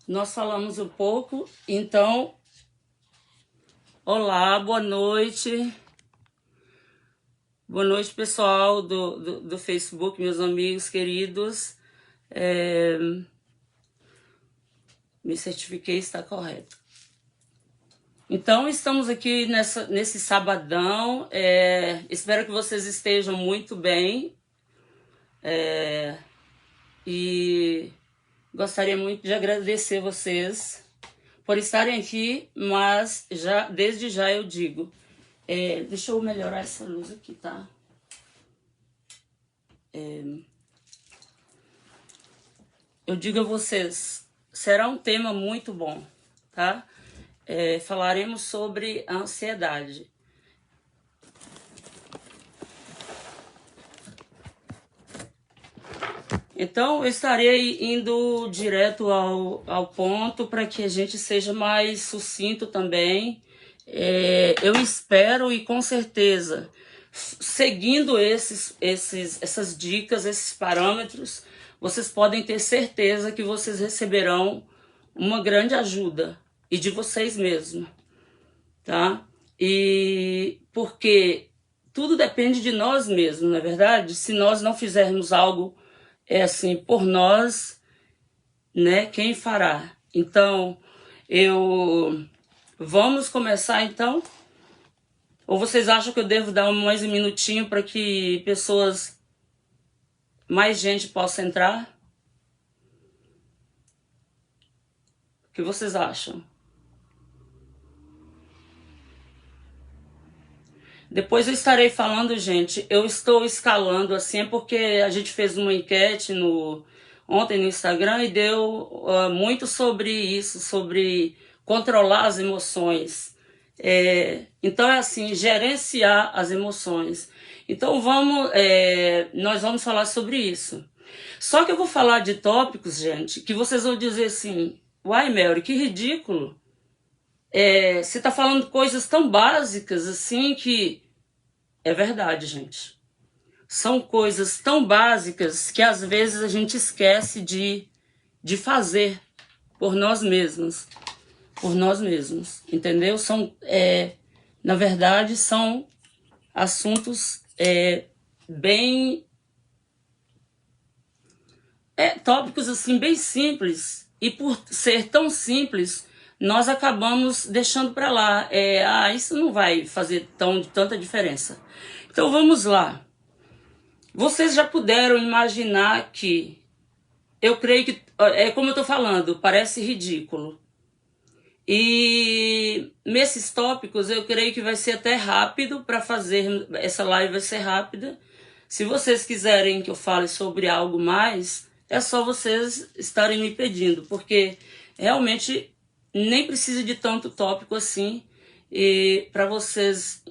nós falamos um pouco, então, olá, boa noite. Boa noite, pessoal do Facebook, meus amigos queridos. Me certifiquei, está correto. Então, estamos aqui nesse sabadão. Espero que vocês estejam muito bem. E gostaria muito de agradecer vocês por estarem aqui, mas desde já eu digo, deixa eu melhorar essa luz aqui, tá? Eu digo a vocês, será um tema muito bom, tá? Falaremos sobre a ansiedade. Então, eu estarei indo direto ao ponto para que a gente seja mais sucinto também. Eu espero e com certeza, seguindo essas dicas, esses parâmetros, vocês podem ter certeza que vocês receberão uma grande ajuda, e de vocês mesmos, tá? E porque tudo depende de nós mesmos, não é verdade? Se nós não fizermos algo assim por nós, né? Quem fará? Então, vamos começar então? Ou vocês acham que eu devo dar mais um minutinho para que mais gente possa entrar? O que vocês acham? Depois eu estarei falando, gente, eu estou escalando assim, porque a gente fez uma enquete ontem no Instagram e deu muito sobre isso, sobre controlar as emoções. Então é assim, gerenciar as emoções. Então nós vamos falar sobre isso. Só que eu vou falar de tópicos, gente, que vocês vão dizer assim, uai, Mary, que ridículo. Você está falando coisas tão básicas assim que é verdade, gente. São coisas tão básicas que às vezes a gente esquece de fazer por nós mesmos. Por nós mesmos, entendeu? Na verdade, são assuntos bem... tópicos assim bem simples. E por ser tão simples, nós acabamos deixando para lá. Isso não vai fazer tanta diferença. Então vamos lá. Vocês já puderam imaginar que... Eu creio que, como eu estou falando, parece ridículo. E nesses tópicos eu creio que vai ser até rápido para fazer. Essa live vai ser rápida. Se vocês quiserem que eu fale sobre algo mais, é só vocês estarem me pedindo, porque realmente nem precisa de tanto tópico assim, e para vocês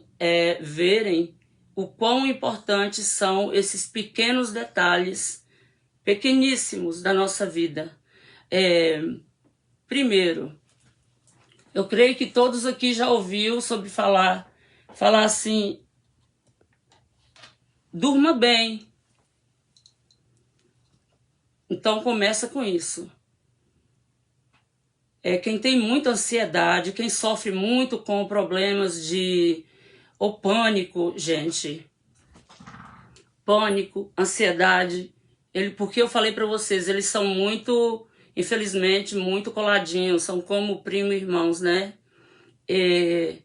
verem o quão importantes são esses pequenos detalhes, pequeníssimos da nossa vida. Primeiro, eu creio que todos aqui já ouviram sobre falar assim, durma bem. Então começa com isso. Quem tem muita ansiedade, quem sofre muito com problemas ou pânico, gente. Pânico, ansiedade. Porque eu falei para vocês, eles são muito, infelizmente, muito coladinhos, são como primo e irmãos, né? E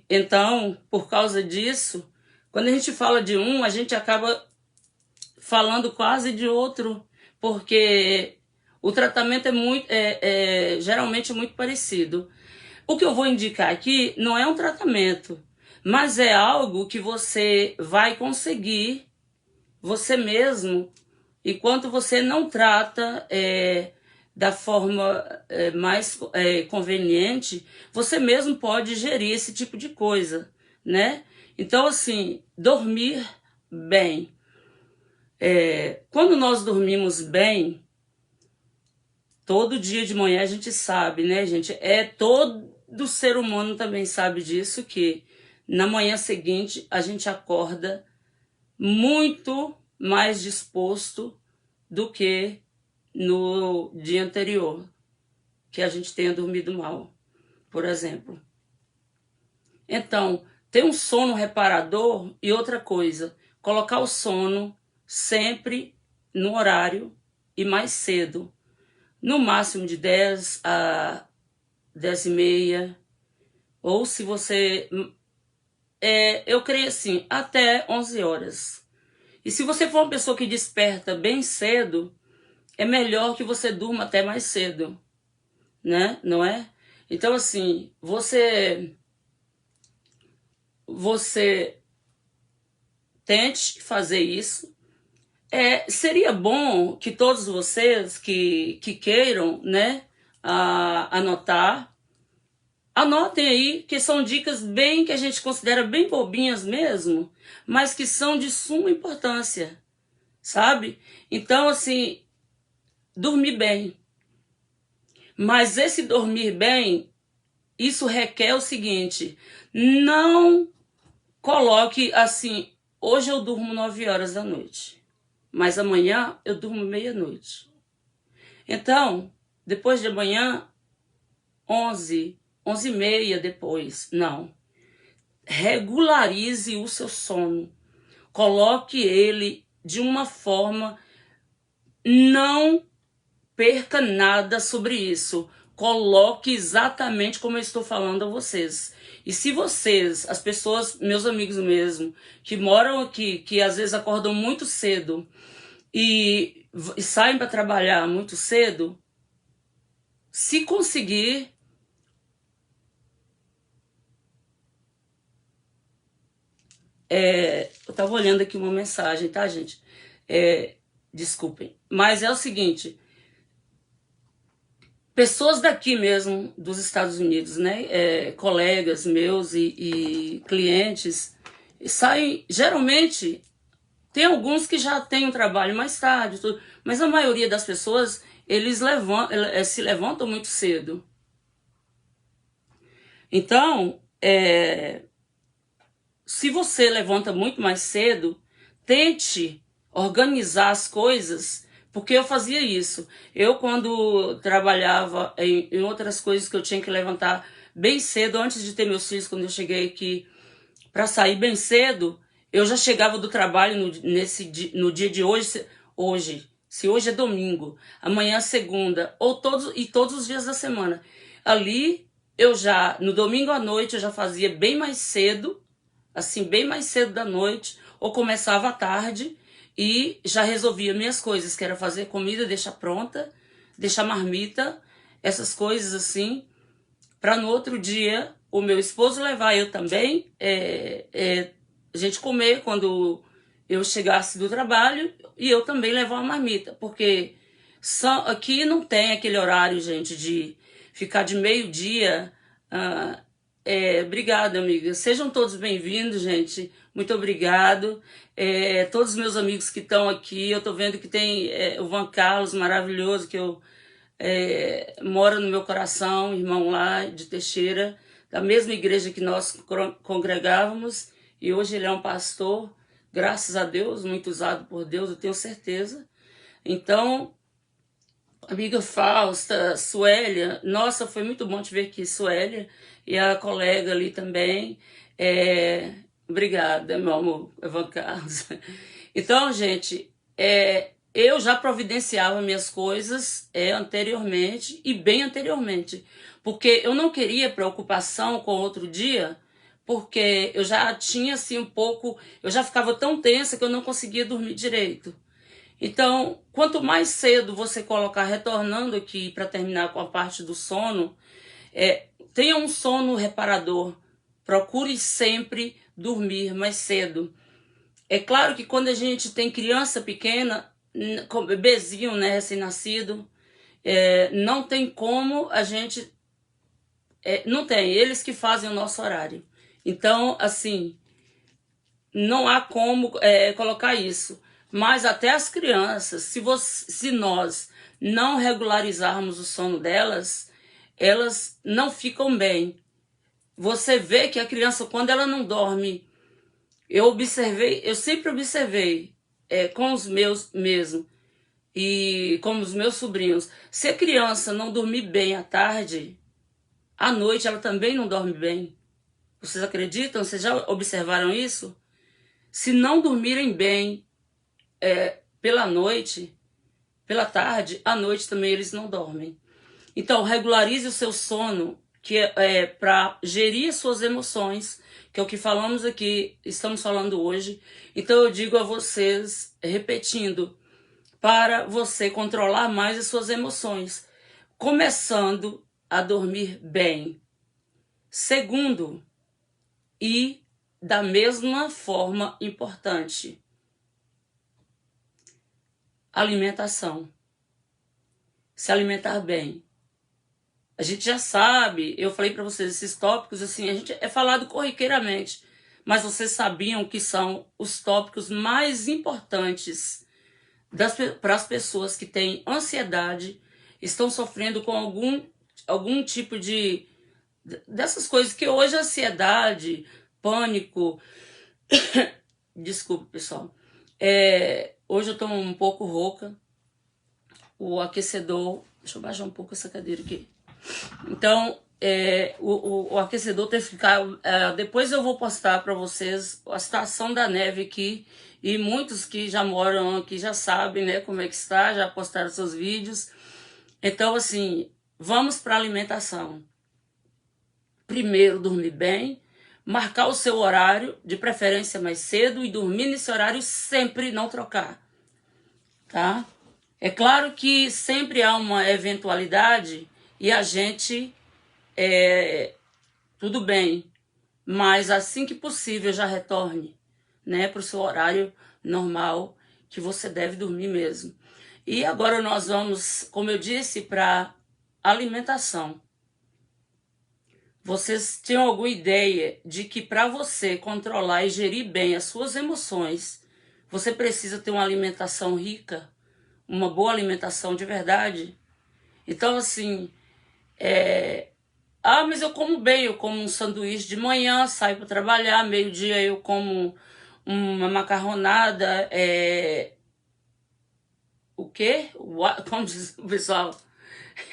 então, por causa disso, quando a gente fala de um, a gente acaba falando quase de outro, porque o tratamento geralmente muito parecido. O que eu vou indicar aqui não é um tratamento, mas é algo que você vai conseguir, você mesmo, enquanto você não trata da forma mais conveniente, você mesmo pode gerir esse tipo de coisa, né? Então, assim, dormir bem. Quando nós dormimos bem, todo dia de manhã a gente sabe, né, gente? Todo ser humano também sabe disso, que na manhã seguinte a gente acorda muito mais disposto do que no dia anterior. que a gente tenha dormido mal, por exemplo. Então, ter um sono reparador e outra coisa, colocar o sono sempre no horário e mais cedo, no máximo de 10 a 10h30, ou se você... eu creio assim, até 11 horas. E se você for uma pessoa que desperta bem cedo, é melhor que você durma até mais cedo, né? Não é? Então, assim, você tente fazer isso. Seria bom que todos vocês que queiram, né, anotem aí, que são dicas bem que a gente considera bem bobinhas mesmo, mas que são de suma importância, sabe? Então, assim, dormir bem. Mas esse dormir bem, isso requer o seguinte: não coloque assim, hoje eu durmo 9 horas da noite, mas amanhã eu durmo meia-noite. Então, depois de amanhã, 11, 11h30 depois. Não. Regularize o seu sono. Coloque ele de uma forma, não perca nada sobre isso. Coloque exatamente como eu estou falando a vocês. E se vocês, as pessoas, meus amigos mesmo, que moram aqui, que às vezes acordam muito cedo e saem para trabalhar muito cedo, se conseguir, eu estava olhando aqui uma mensagem, tá, gente? Desculpem. Mas é o seguinte, pessoas daqui mesmo, dos Estados Unidos, né? Colegas meus e clientes, saem, geralmente, tem alguns que já têm um trabalho mais tarde, tudo, mas a maioria das pessoas, eles se levantam muito cedo. Então, se você levanta muito mais cedo, tente organizar as coisas, porque eu fazia isso. Eu, quando trabalhava em outras coisas que eu tinha que levantar bem cedo, antes de ter meus filhos, quando eu cheguei aqui, para sair bem cedo, eu já chegava do trabalho no dia de hoje, se hoje é domingo, amanhã é segunda, ou todos os dias da semana. Ali, no domingo à noite, eu já fazia bem mais cedo, assim, bem mais cedo da noite, ou começava à tarde e já resolvia minhas coisas, que era fazer comida, deixar pronta, deixar marmita, essas coisas assim, para no outro dia o meu esposo levar, eu também, a gente comer quando eu chegasse do trabalho e eu também levar uma marmita, porque aqui não tem aquele horário, gente, de ficar de meio-dia. Obrigada, amiga. Sejam todos bem-vindos, gente. Muito obrigado. Todos os meus amigos que estão aqui, eu estou vendo que tem o Van Carlos, maravilhoso, que mora no meu coração, irmão lá de Teixeira, da mesma igreja que nós congregávamos, e hoje ele é um pastor, graças a Deus, muito usado por Deus, eu tenho certeza. Então, amiga Fausta, Suélia, nossa, foi muito bom te ver aqui, Suélia, e a colega ali também. Obrigada, meu amor, Evan Carlos. Então, gente, eu já providenciava minhas coisas anteriormente, e bem anteriormente, porque eu não queria preocupação com outro dia, porque eu já tinha assim um pouco, eu já ficava tão tensa que eu não conseguia dormir direito. Então, quanto mais cedo você colocar, retornando aqui para terminar com a parte do sono, tenha um sono reparador. Procure sempre dormir mais cedo. É claro que quando a gente tem criança pequena, com bebezinho, né, recém-nascido, não tem como a gente... não tem, eles que fazem o nosso horário. Então, assim, não há como colocar isso. Mas até as crianças, se nós não regularizarmos o sono delas, elas não ficam bem. Você vê que a criança, quando ela não dorme, eu sempre observei com os meus mesmo, e como os meus sobrinhos, se a criança não dormir bem à tarde, à noite ela também não dorme bem. Vocês acreditam? Vocês já observaram isso? Se não dormirem bem pela noite, pela tarde, à noite também eles não dormem. Então, regularize o seu sono, que é para gerir suas emoções, que é o que falamos aqui, estamos falando hoje. Então, eu digo a vocês, repetindo, para você controlar mais as suas emoções, começando a dormir bem. Segundo, e da mesma forma importante, alimentação. Se alimentar bem. A gente já sabe, eu falei para vocês, esses tópicos, assim, a gente é falado corriqueiramente, mas vocês sabiam que são os tópicos mais importantes para as pessoas que têm ansiedade, estão sofrendo com algum tipo dessas coisas que hoje a ansiedade, pânico, desculpa pessoal, hoje eu tô um pouco rouca, o aquecedor, deixa eu baixar um pouco essa cadeira aqui. Então, o aquecedor teve que ficar. Depois eu vou postar para vocês a situação da neve aqui. E muitos que já moram aqui já sabem, né, como é que está, já postaram seus vídeos. Então, assim, vamos para a alimentação. Primeiro, dormir bem, marcar o seu horário, de preferência mais cedo, e dormir nesse horário sempre, não trocar. Tá? É claro que sempre há uma eventualidade e a gente, tudo bem, mas assim que possível já retorne, né, para o seu horário normal, que você deve dormir mesmo. E agora nós vamos, como eu disse, para alimentação. Vocês tinham alguma ideia de que para você controlar e gerir bem as suas emoções, você precisa ter uma alimentação rica, uma boa alimentação de verdade? Então, assim, mas eu como bem, eu como um sanduíche de manhã, saio para trabalhar, meio-dia eu como uma macarronada, o quê? What? Como diz o pessoal,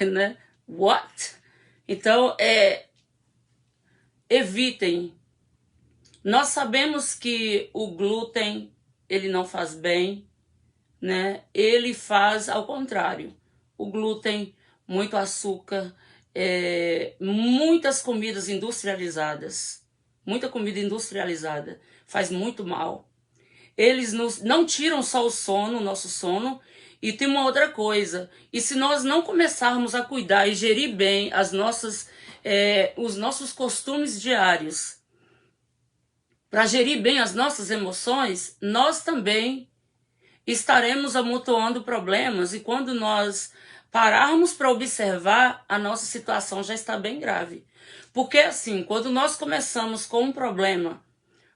né? What? Então, evitem. Nós sabemos que o glúten, ele não faz bem, né? Ele faz ao contrário. O glúten, muito açúcar, muitas comidas industrializadas, muita comida industrializada faz muito mal. Eles não tiram só o sono, o nosso sono, e tem uma outra coisa. E se nós não começarmos a cuidar e gerir bem os nossos costumes diários, para gerir bem as nossas emoções, nós também estaremos amontoando problemas, e quando nós pararmos para observar, a nossa situação já está bem grave. Porque assim, quando nós começamos com um problema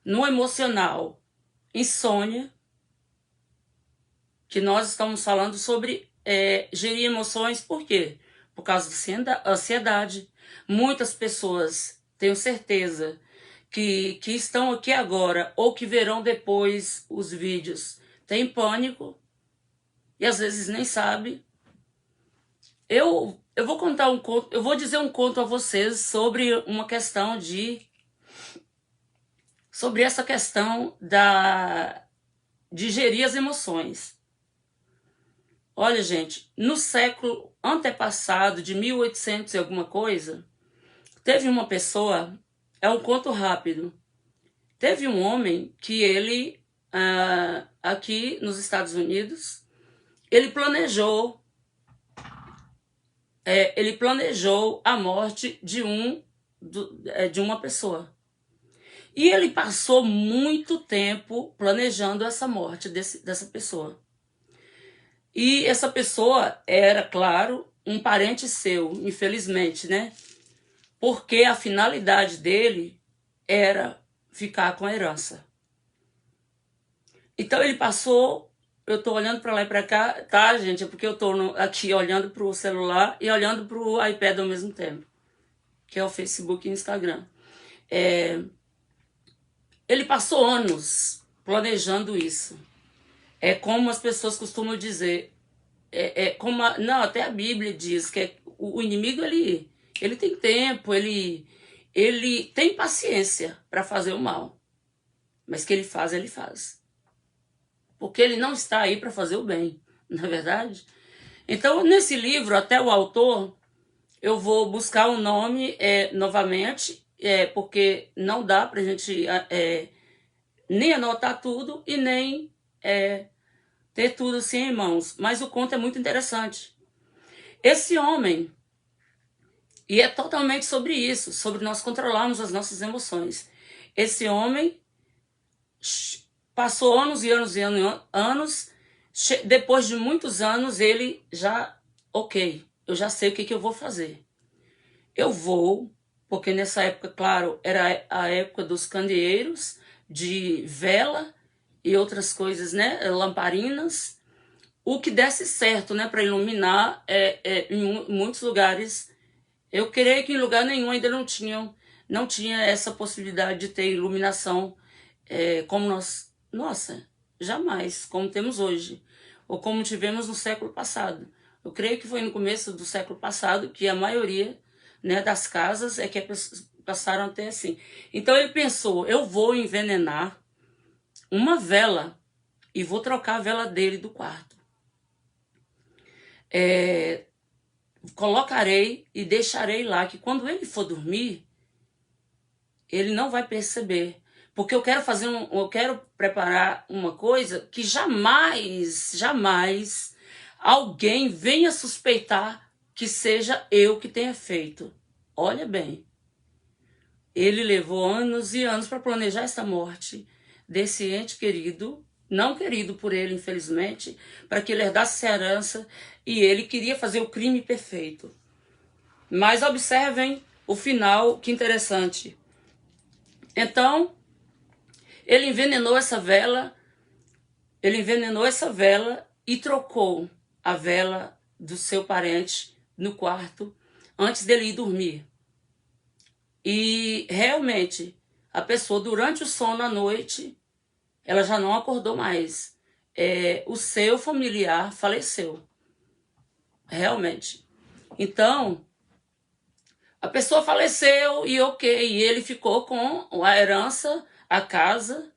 no emocional, insônia, que nós estamos falando sobre gerir emoções, por quê? Por causa da ansiedade. Muitas pessoas, tenho certeza, que estão aqui agora ou que verão depois os vídeos, tem pânico e às vezes nem sabe. Eu vou contar um conto, eu vou dizer um conto a vocês sobre uma questão sobre essa questão de gerir as emoções. Olha, gente, no século antepassado, de 1800 e alguma coisa, teve uma pessoa, é um conto rápido, teve um homem que ele, aqui nos Estados Unidos, ele planejou a morte de uma pessoa. E ele passou muito tempo planejando essa morte dessa pessoa. E essa pessoa era, claro, um parente seu, infelizmente, né? Porque a finalidade dele era ficar com a herança. Então ele passou, eu tô olhando para lá e para cá, tá, gente? É porque eu tô aqui olhando pro celular e olhando pro iPad ao mesmo tempo, que é o Facebook e o Instagram. Ele passou anos planejando isso. É como as pessoas costumam dizer, não, até a Bíblia diz que o inimigo, ele tem tempo, ele tem paciência para fazer o mal. Mas que ele faz. Porque ele não está aí para fazer o bem, não é verdade? Então, nesse livro, até o autor, eu vou buscar o nome novamente, porque não dá para a gente nem anotar tudo e nem ter tudo assim em mãos. Mas o conto é muito interessante. Esse homem, e é totalmente sobre isso, sobre nós controlarmos as nossas emoções. Esse homem passou anos e anos e anos, depois de muitos anos, ele já, ok, eu já sei o que eu vou fazer. Eu vou, porque nessa época, claro, era a época dos candeeiros, de vela e outras coisas, né, lamparinas, o que desse certo, né, para iluminar em muitos lugares. Eu creio que em lugar nenhum ainda não tinha essa possibilidade de ter iluminação como nós, nossa, jamais, como temos hoje, ou como tivemos no século passado. Eu creio que foi no começo do século passado que a maioria, né, das casas que passaram a ter assim. Então ele pensou, eu vou envenenar uma vela e vou trocar a vela dele do quarto. Colocarei e deixarei lá, que quando ele for dormir, ele não vai perceber. Porque eu quero preparar uma coisa que jamais alguém venha suspeitar que seja eu que tenha feito. Olha bem, ele levou anos e anos para planejar essa morte desse ente querido, não querido por ele, infelizmente, para que ele herdasse essa herança, e ele queria fazer o crime perfeito. Mas observem o final, que interessante. Então, ele envenenou essa vela e trocou a vela do seu parente no quarto antes dele ir dormir. E realmente, a pessoa, durante o sono à noite, ela já não acordou mais. O seu familiar faleceu. Realmente. Então, a pessoa faleceu e ok, e ele ficou com a herança, a casa,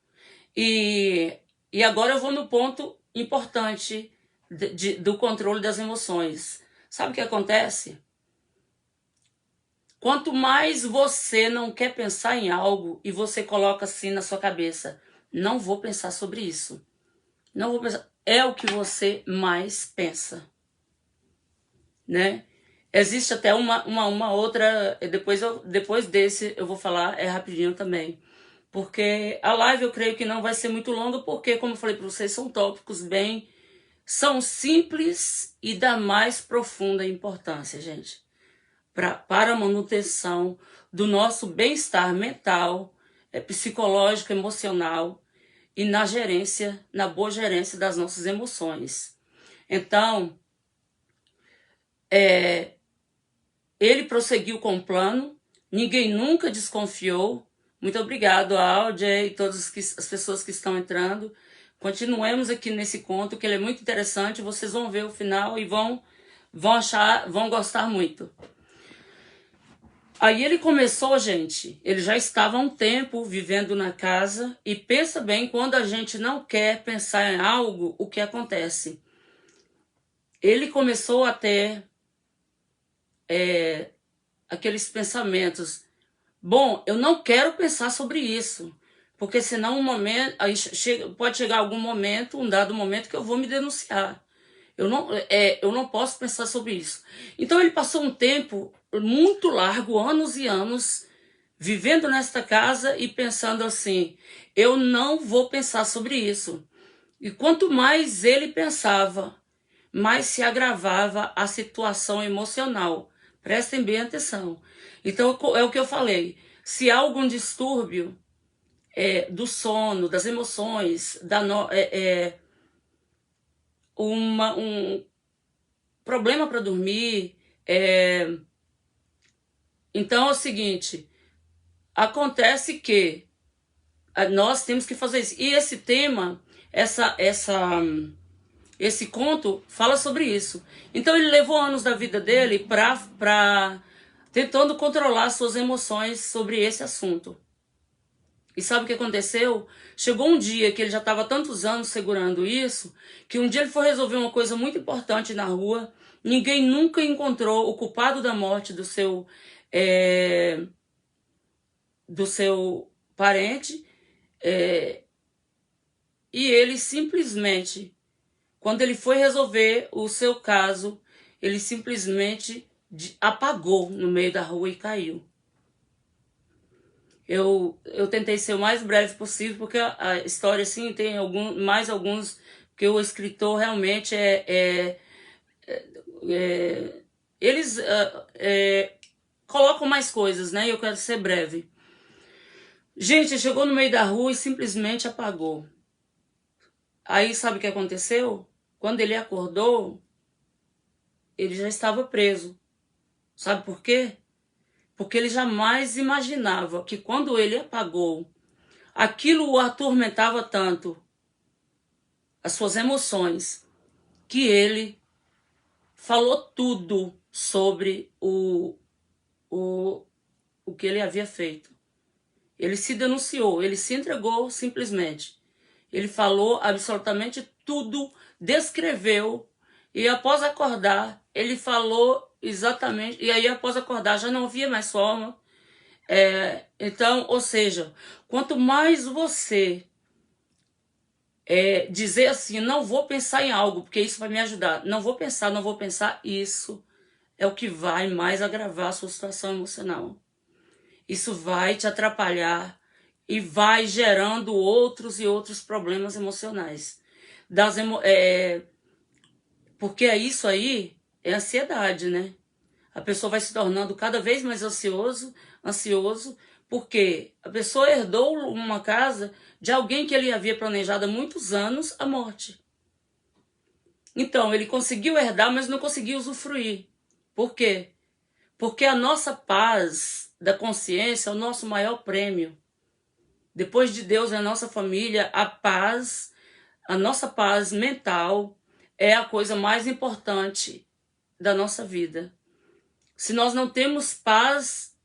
e agora eu vou no ponto importante do controle das emoções. Sabe o que acontece? Quanto mais você não quer pensar em algo e você coloca assim na sua cabeça, não vou pensar sobre isso. Não vou pensar. É o que você mais pensa, né? Existe até uma outra, depois desse eu vou falar, rapidinho também. Porque a live eu creio que não vai ser muito longa, porque, como eu falei para vocês, são tópicos são simples e da mais profunda importância, gente. Para a manutenção do nosso bem-estar mental, psicológico, emocional e na boa gerência das nossas emoções. Então, ele prosseguiu com o plano, ninguém nunca desconfiou. Muito obrigado, Áudia, e todas as pessoas que estão entrando. Continuemos aqui nesse conto, que ele é muito interessante. Vocês vão ver o final e vão gostar muito. Aí ele começou, gente, ele já estava há um tempo vivendo na casa, e pensa bem, quando a gente não quer pensar em algo, o que acontece? Ele começou a ter aqueles pensamentos. Bom, eu não quero pensar sobre isso, porque senão pode chegar algum momento, um dado momento, que eu vou me denunciar. Eu não posso pensar sobre isso. Então ele passou um tempo muito largo, anos e anos, vivendo nesta casa e pensando assim, eu não vou pensar sobre isso. E quanto mais ele pensava, mais se agravava a situação emocional. Prestem bem atenção. Então, é o que eu falei. Se há algum distúrbio do sono, das emoções, um problema para dormir, então é o seguinte, acontece que nós temos que fazer isso. E esse tema, Esse conto fala sobre isso. Então ele levou anos da vida dele para tentando controlar suas emoções sobre esse assunto. E sabe o que aconteceu? Chegou um dia que ele já estava tantos anos segurando isso, que um dia ele foi resolver uma coisa muito importante na rua. Ninguém nunca encontrou o culpado da morte do seu parente. E ele simplesmente, quando ele foi resolver o seu caso, ele simplesmente apagou no meio da rua e caiu. Eu tentei ser o mais breve possível, porque a história, assim, tem mais alguns, porque o escritor realmente eles colocam mais coisas, né? E eu quero ser breve. Gente, chegou no meio da rua e simplesmente apagou. Aí, sabe o que aconteceu? Quando ele acordou, ele já estava preso. Sabe por quê? Porque ele jamais imaginava que quando ele apagou, aquilo o atormentava tanto, as suas emoções, que ele falou tudo sobre o que ele havia feito. Ele se denunciou, ele se entregou simplesmente. Ele falou absolutamente tudo, descreveu, e após acordar, ele falou exatamente, e aí após acordar já não havia mais forma. Então, ou seja, quanto mais você dizer assim, não vou pensar em algo, porque isso vai me ajudar, não vou pensar, isso é o que vai mais agravar a sua situação emocional. Isso vai te atrapalhar e vai gerando outros e outros problemas emocionais. Porque isso aí é ansiedade, né? A pessoa vai se tornando cada vez mais ansioso, porque a pessoa herdou uma casa de alguém que ele havia planejado há muitos anos a morte. Então, ele conseguiu herdar, mas não conseguiu usufruir. Por quê? Porque a nossa paz da consciência é o nosso maior prêmio. Depois de Deus e a nossa família, a nossa paz mental é a coisa mais importante da nossa vida. Se nós não temos paz,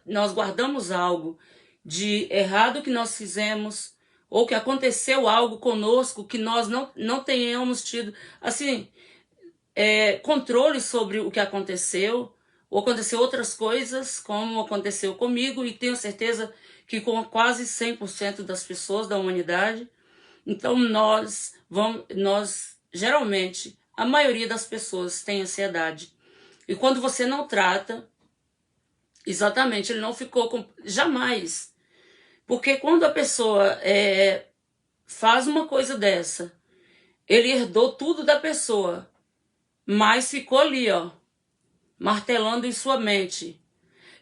nós guardamos algo de errado que nós fizemos, ou que aconteceu algo conosco que nós não tenhamos tido, assim, controle sobre o que aconteceu, ou aconteceu outras coisas, como aconteceu comigo, e tenho certeza que com quase 100% das pessoas da humanidade. Então geralmente, a maioria das pessoas tem ansiedade. E quando você não trata, exatamente, ele não ficou com... Jamais. Porque quando a pessoa faz uma coisa dessa, ele herdou tudo da pessoa, mas ficou ali, ó, martelando em sua mente.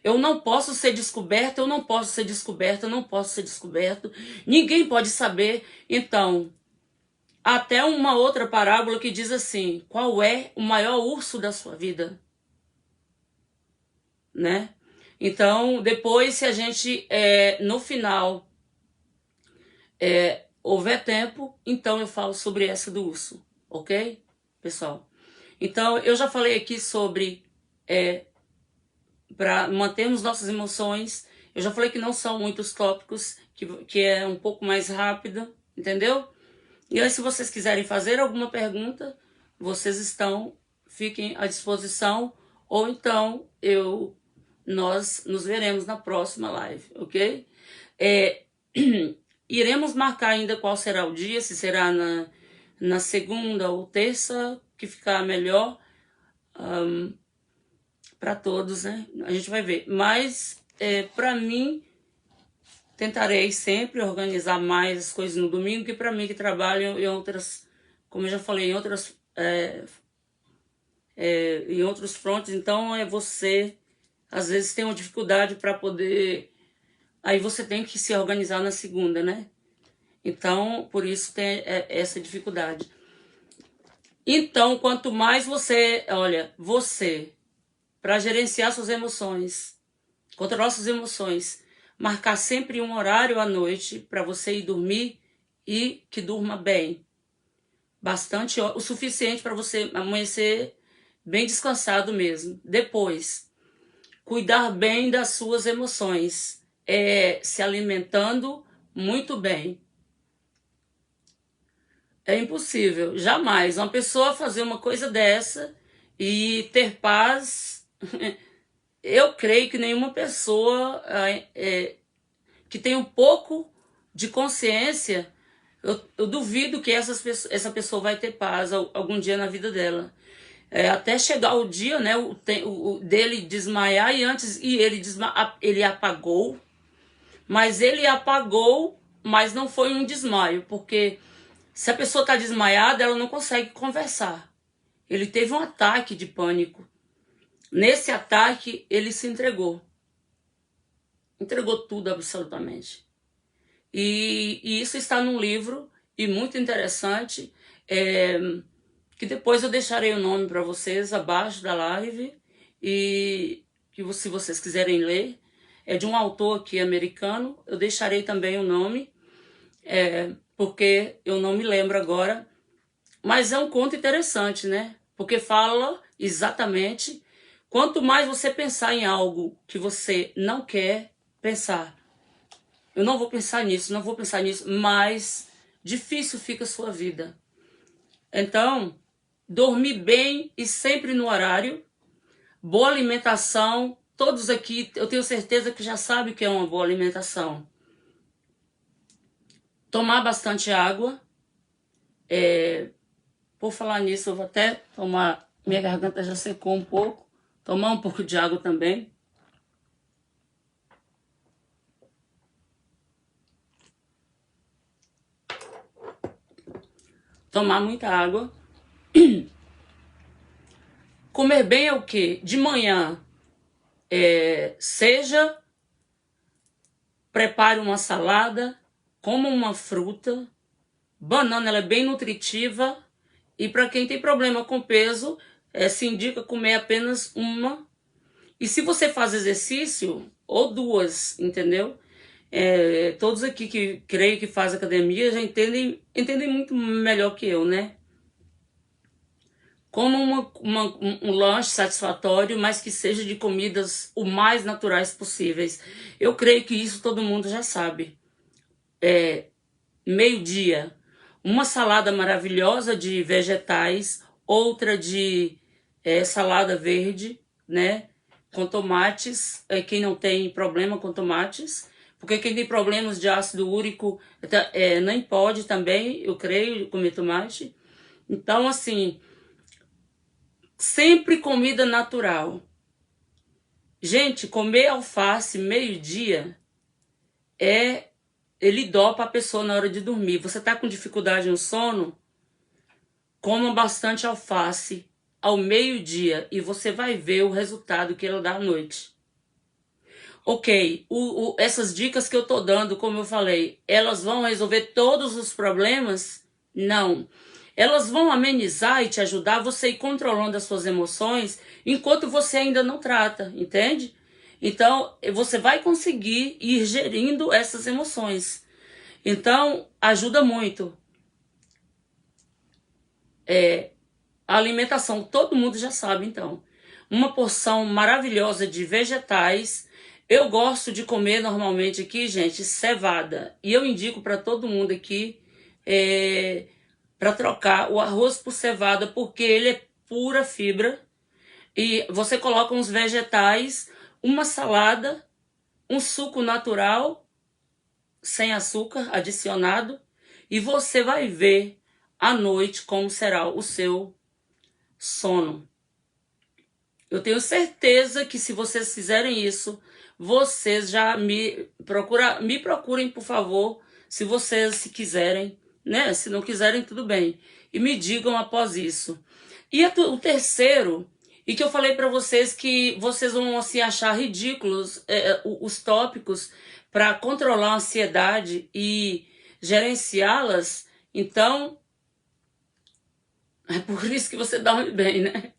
Eu não posso ser descoberto, eu não posso ser descoberto, eu não posso ser descoberto. Ninguém pode saber. Então, até uma outra parábola que diz assim, qual é o maior urso da sua vida? Né? Então, depois, se a gente, no final, houver tempo, então eu falo sobre essa do urso, ok, pessoal? Então, eu já falei aqui sobre para mantermos nossas emoções. Eu já falei que não são muitos tópicos, que é um pouco mais rápido, entendeu? E aí, se vocês quiserem fazer alguma pergunta, fiquem à disposição, ou então nós nos veremos na próxima live, ok? Iremos marcar ainda qual será o dia, se será na segunda ou terça, que ficar melhor para todos, né? A gente vai ver. Mas, para mim, tentarei sempre organizar mais as coisas no domingo, que para mim que trabalho em outras, como eu já falei, em outros frontes. Então, você, às vezes, tem uma dificuldade para poder... Aí você tem que se organizar na segunda, né? Então, por isso tem essa dificuldade. Então, quanto mais você, para gerenciar suas emoções, controlar suas emoções, marcar sempre um horário à noite para você ir dormir e que durma bem. bastante, o suficiente para você amanhecer bem descansado mesmo. Depois, cuidar bem das suas emoções, se alimentando muito bem. É impossível, jamais, uma pessoa fazer uma coisa dessa e ter paz. Eu creio que nenhuma pessoa que tem um pouco de consciência, eu duvido que essa pessoa vai ter paz algum dia na vida dela. Até chegar o dia, né, dele desmaiar, e ele apagou, mas não foi um desmaio, porque se a pessoa está desmaiada, ela não consegue conversar. Ele teve um ataque de pânico. Nesse ataque, ele se entregou. Entregou tudo, absolutamente. E isso está num livro, e muito interessante, que depois eu deixarei o nome para vocês abaixo da live, e que se vocês quiserem ler, é de um autor aqui americano, eu deixarei também o nome, porque eu não me lembro agora, mas é um conto interessante, né? Porque fala exatamente, quanto mais você pensar em algo que você não quer pensar, eu não vou pensar nisso, não vou pensar nisso, mais difícil fica a sua vida. Então, dormir bem e sempre no horário, boa alimentação, todos aqui, eu tenho certeza que já sabem o que é uma boa alimentação. Tomar bastante água. Por falar nisso, eu vou até tomar, minha garganta já secou um pouco, tomar um pouco de água também. Tomar muita água. Comer bem é o quê? De manhã, prepare uma salada, coma uma fruta, banana ela é bem nutritiva, e para quem tem problema com peso, se indica comer apenas uma. E se você faz exercício, ou duas, entendeu? Todos aqui que creio que faz academia já entendem muito melhor que eu, né? Como um lanche satisfatório, mas que seja de comidas o mais naturais possíveis. Eu creio que isso todo mundo já sabe. Meio-dia, uma salada maravilhosa de vegetais, outra de salada verde, né? Com tomates, quem não tem problema com tomates, porque quem tem problemas de ácido úrico nem pode também, eu creio, comer tomate. Então, assim, sempre comida natural. Gente, comer alface meio-dia ele dopa a pessoa na hora de dormir. Você tá com dificuldade no sono? Coma bastante alface ao meio-dia e você vai ver o resultado que ela dá à noite. Ok, essas dicas que eu tô dando, como eu falei, elas vão resolver todos os problemas? Não. Elas vão amenizar e te ajudar você ir controlando as suas emoções enquanto você ainda não trata, entende? Então, você vai conseguir ir gerindo essas emoções. Então, ajuda muito. A alimentação, todo mundo já sabe, então. Uma porção maravilhosa de vegetais. Eu gosto de comer normalmente aqui, gente, cevada. E eu indico para todo mundo aqui para trocar o arroz por cevada, porque ele é pura fibra. E você coloca uns vegetais, uma salada, um suco natural, sem açúcar adicionado, e você vai ver à noite como será o seu sono. Eu tenho certeza que se vocês fizerem isso, vocês já me procurem, por favor, se vocês quiserem, né? Se não quiserem, tudo bem. E me digam após isso. E o terceiro, e que eu falei para vocês que vocês vão assim, achar ridículos os tópicos para controlar a ansiedade e gerenciá-las, então é por isso que você dorme bem, né?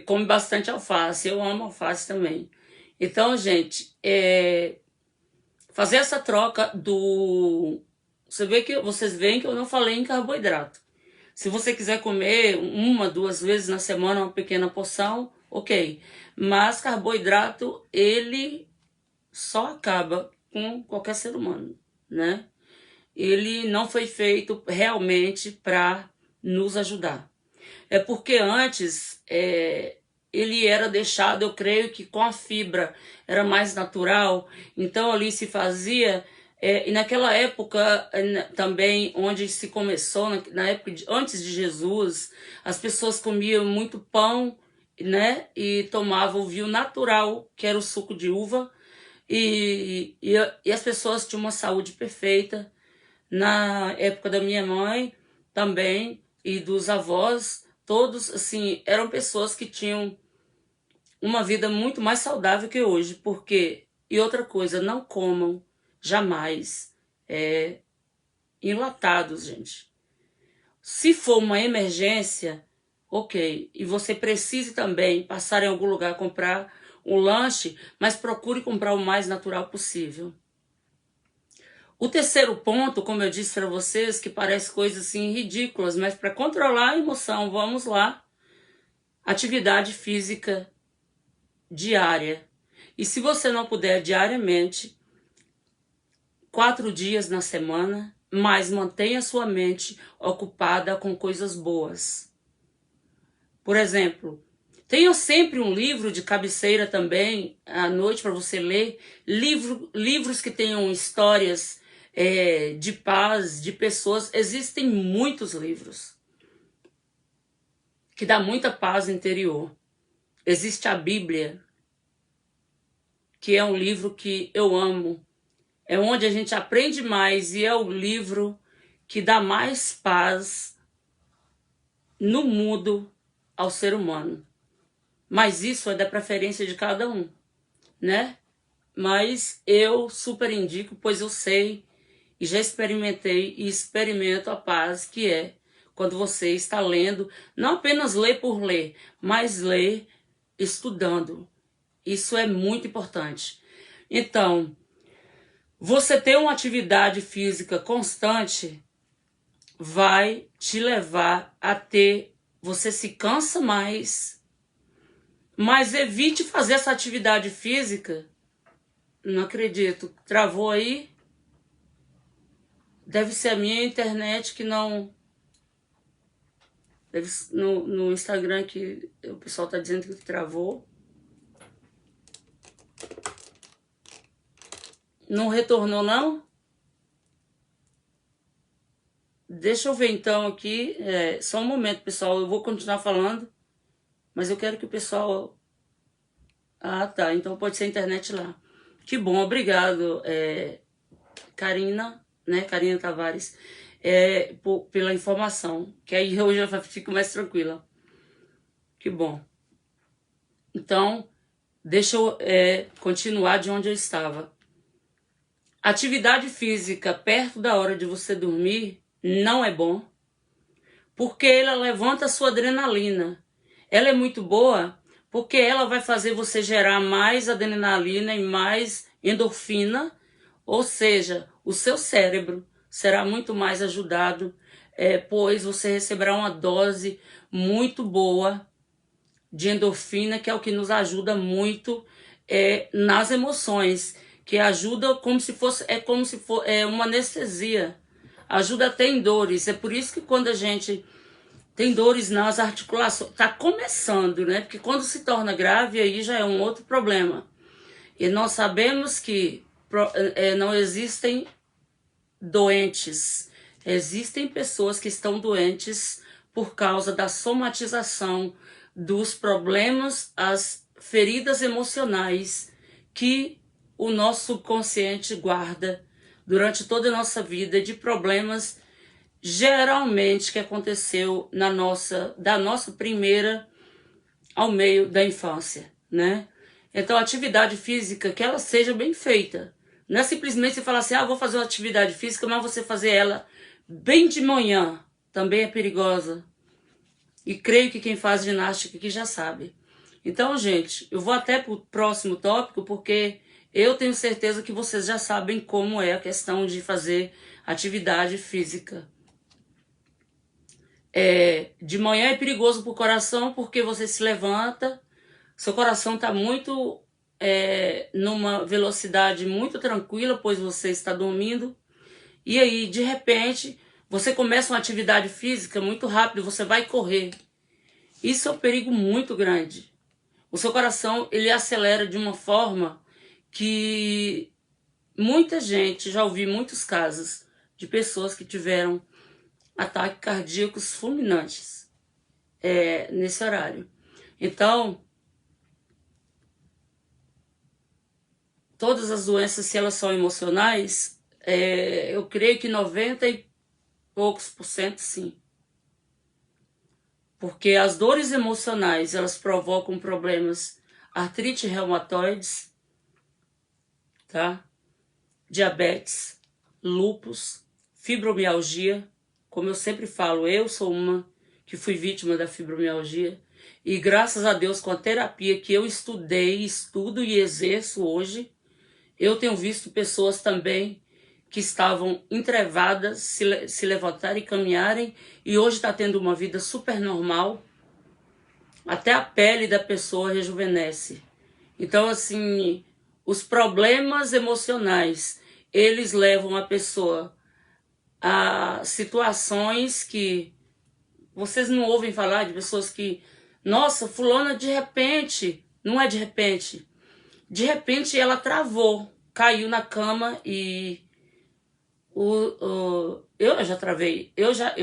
Come bastante alface, eu amo alface também. Então, gente, fazer essa troca Vocês veem que eu não falei em carboidrato. Se você quiser comer 1, 2 vezes na semana uma pequena porção, ok. Mas carboidrato, ele só acaba com qualquer ser humano, né? Ele não foi feito realmente para nos ajudar. É porque antes ele era deixado, eu creio que com a fibra era mais natural, então ali se fazia, e naquela época também, onde se começou, na época antes de Jesus, as pessoas comiam muito pão, né, e tomavam o vinho natural, que era o suco de uva, e as pessoas tinham uma saúde perfeita. Na época da minha mãe também, e dos avós, todos, assim, eram pessoas que tinham uma vida muito mais saudável que hoje, porque, e outra coisa, não comam jamais enlatados, gente. Se for uma emergência, ok, e você precise também passar em algum lugar comprar um lanche, mas procure comprar o mais natural possível. O terceiro ponto, como eu disse para vocês, que parece coisas assim ridículas, mas para controlar a emoção, vamos lá. Atividade física diária. E se você não puder diariamente, 4 dias na semana, mas mantenha sua mente ocupada com coisas boas. Por exemplo, tenha sempre um livro de cabeceira também à noite para você ler. Livros que tenham histórias de paz, de pessoas. Existem muitos livros que dá muita paz interior. Existe a Bíblia, que é um livro que eu amo. É onde a gente aprende mais e é o livro que dá mais paz no mundo ao ser humano. Mas isso é da preferência de cada um, né? Mas eu super indico, pois eu sei e já experimentei e experimento a paz que é quando você está lendo, não apenas ler por ler, mas ler estudando. Isso é muito importante. Então, você ter uma atividade física constante vai te levar a ter... Você se cansa mais, mas evite fazer essa atividade física. Não acredito. Travou aí? Deve ser a minha internet que não... Deve, no Instagram que o pessoal tá dizendo que travou. Não retornou, não? Deixa eu ver então aqui. Só um momento, pessoal. Eu vou continuar falando. Mas eu quero que o pessoal... Ah, tá. Então pode ser a internet lá. Que bom, obrigado, Karina, né? Karina Tavares, pela informação. Que aí eu já fico mais tranquila. Que bom. Então, deixa eu continuar de onde eu estava. Atividade física perto da hora de você dormir não é bom, porque ela levanta a sua adrenalina. Ela é muito boa porque ela vai fazer você gerar mais adrenalina e mais endorfina, ou seja, o seu cérebro será muito mais ajudado, pois você receberá uma dose muito boa de endorfina, que é o que nos ajuda muito nas emoções, que ajuda como se fosse uma anestesia, ajuda até em dores. É por isso que quando a gente tem dores nas articulações, tá começando, né? Porque quando se torna grave, aí já é um outro problema. E nós sabemos que não existem doentes, existem pessoas que estão doentes por causa da somatização dos problemas, as feridas emocionais que o nosso subconsciente guarda durante toda a nossa vida, de problemas geralmente que aconteceu da nossa primeira ao meio da infância, né? Então, a atividade física, que ela seja bem feita. Não é simplesmente você falar assim, vou fazer uma atividade física, mas você fazer ela bem de manhã também é perigosa. E creio que quem faz ginástica aqui já sabe. Então, gente, eu vou até para o próximo tópico, porque eu tenho certeza que vocês já sabem como é a questão de fazer atividade física. De manhã é perigoso para o coração porque você se levanta, seu coração está muito numa velocidade muito tranquila, pois você está dormindo. E aí, de repente, você começa uma atividade física muito rápido, você vai correr. Isso é um perigo muito grande. O seu coração, ele acelera de uma forma que muita gente, já ouvi muitos casos de pessoas que tiveram ataques cardíacos fulminantes nesse horário. Então, todas as doenças, se elas são emocionais, eu creio que 90 e poucos por cento sim. Porque as dores emocionais, elas provocam problemas, artrite reumatoides, tá? Diabetes, lúpus, fibromialgia. Como eu sempre falo, eu sou uma que fui vítima da fibromialgia. E graças a Deus, com a terapia que eu estudei, estudo e exerço hoje, eu tenho visto pessoas também que estavam entrevadas se levantarem e caminharem, e hoje está tendo uma vida super normal. Até a pele da pessoa rejuvenesce. Então, assim, os problemas emocionais, eles levam a pessoa a situações que vocês não ouvem falar, de pessoas que, nossa, fulana de repente, não é de repente ela travou, caiu na cama e eu já travei, eu já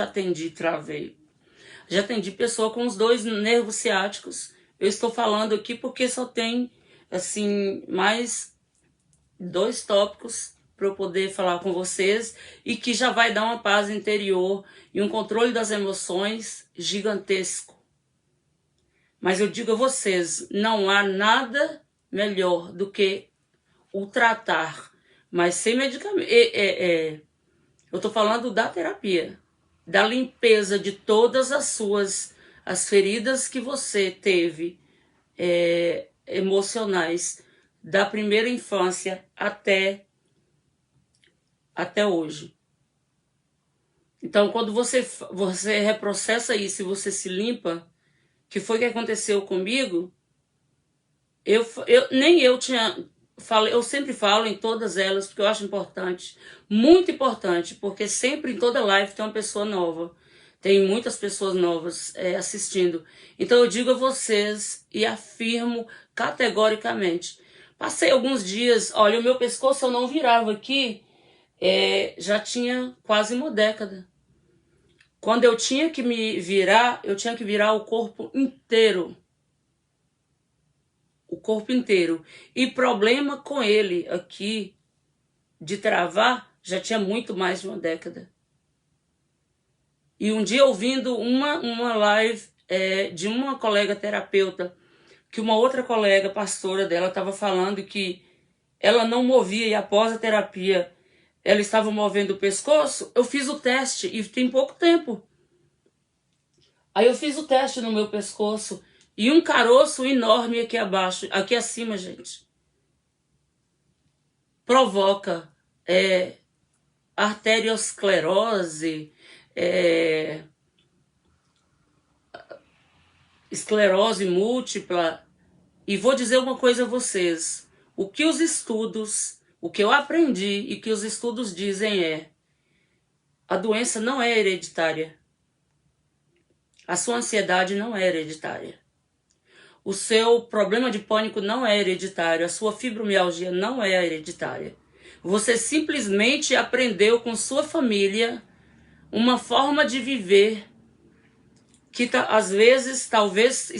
atendi, travei. Já atendi pessoa com os 2 nervos ciáticos. Eu estou falando aqui porque só tem, assim, mais 2 tópicos para eu poder falar com vocês e que já vai dar uma paz interior e um controle das emoções gigantesco. Mas eu digo a vocês, não há nada melhor do que o tratar, mas sem medicamento. Eu estou falando da terapia, da limpeza de todas as feridas que você teve emocionais, da primeira infância até hoje. Então, quando você reprocessa isso e você se limpa, que foi o que aconteceu comigo, eu sempre falo em todas elas, porque eu acho importante, muito importante, porque sempre em toda live tem uma pessoa nova, tem muitas pessoas novas assistindo. Então eu digo a vocês e afirmo categoricamente, passei alguns dias, olha, o meu pescoço eu não virava aqui, já tinha quase uma década. Quando eu tinha que me virar, eu tinha que virar o corpo inteiro. O corpo inteiro. E problema com ele aqui, de travar, já tinha muito mais de uma década. E um dia ouvindo uma live de uma colega terapeuta, que uma outra colega pastora dela estava falando que ela não movia e após a terapia ela estava movendo o pescoço, eu fiz o teste e tem pouco tempo. Aí eu fiz o teste no meu pescoço e um caroço enorme aqui abaixo, aqui acima, gente. Provoca arteriosclerose, esclerose múltipla. E vou dizer uma coisa a vocês. O que eu aprendi e que os estudos dizem a doença não é hereditária. A sua ansiedade não é hereditária. O seu problema de pânico não é hereditário. A sua fibromialgia não é hereditária. Você simplesmente aprendeu com sua família uma forma de viver que às vezes talvez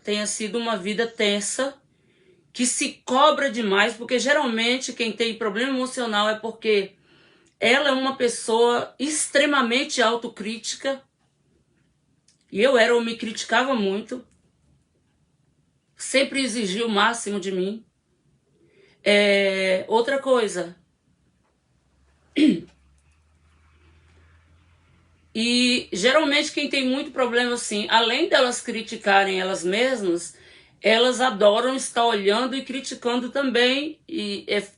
tenha sido uma vida tensa, que se cobra demais, porque geralmente quem tem problema emocional é porque ela é uma pessoa extremamente autocrítica. E eu me criticava muito. Sempre exigi o máximo de mim. Outra coisa. E geralmente quem tem muito problema assim, além delas criticarem elas mesmas, elas adoram estar olhando e criticando também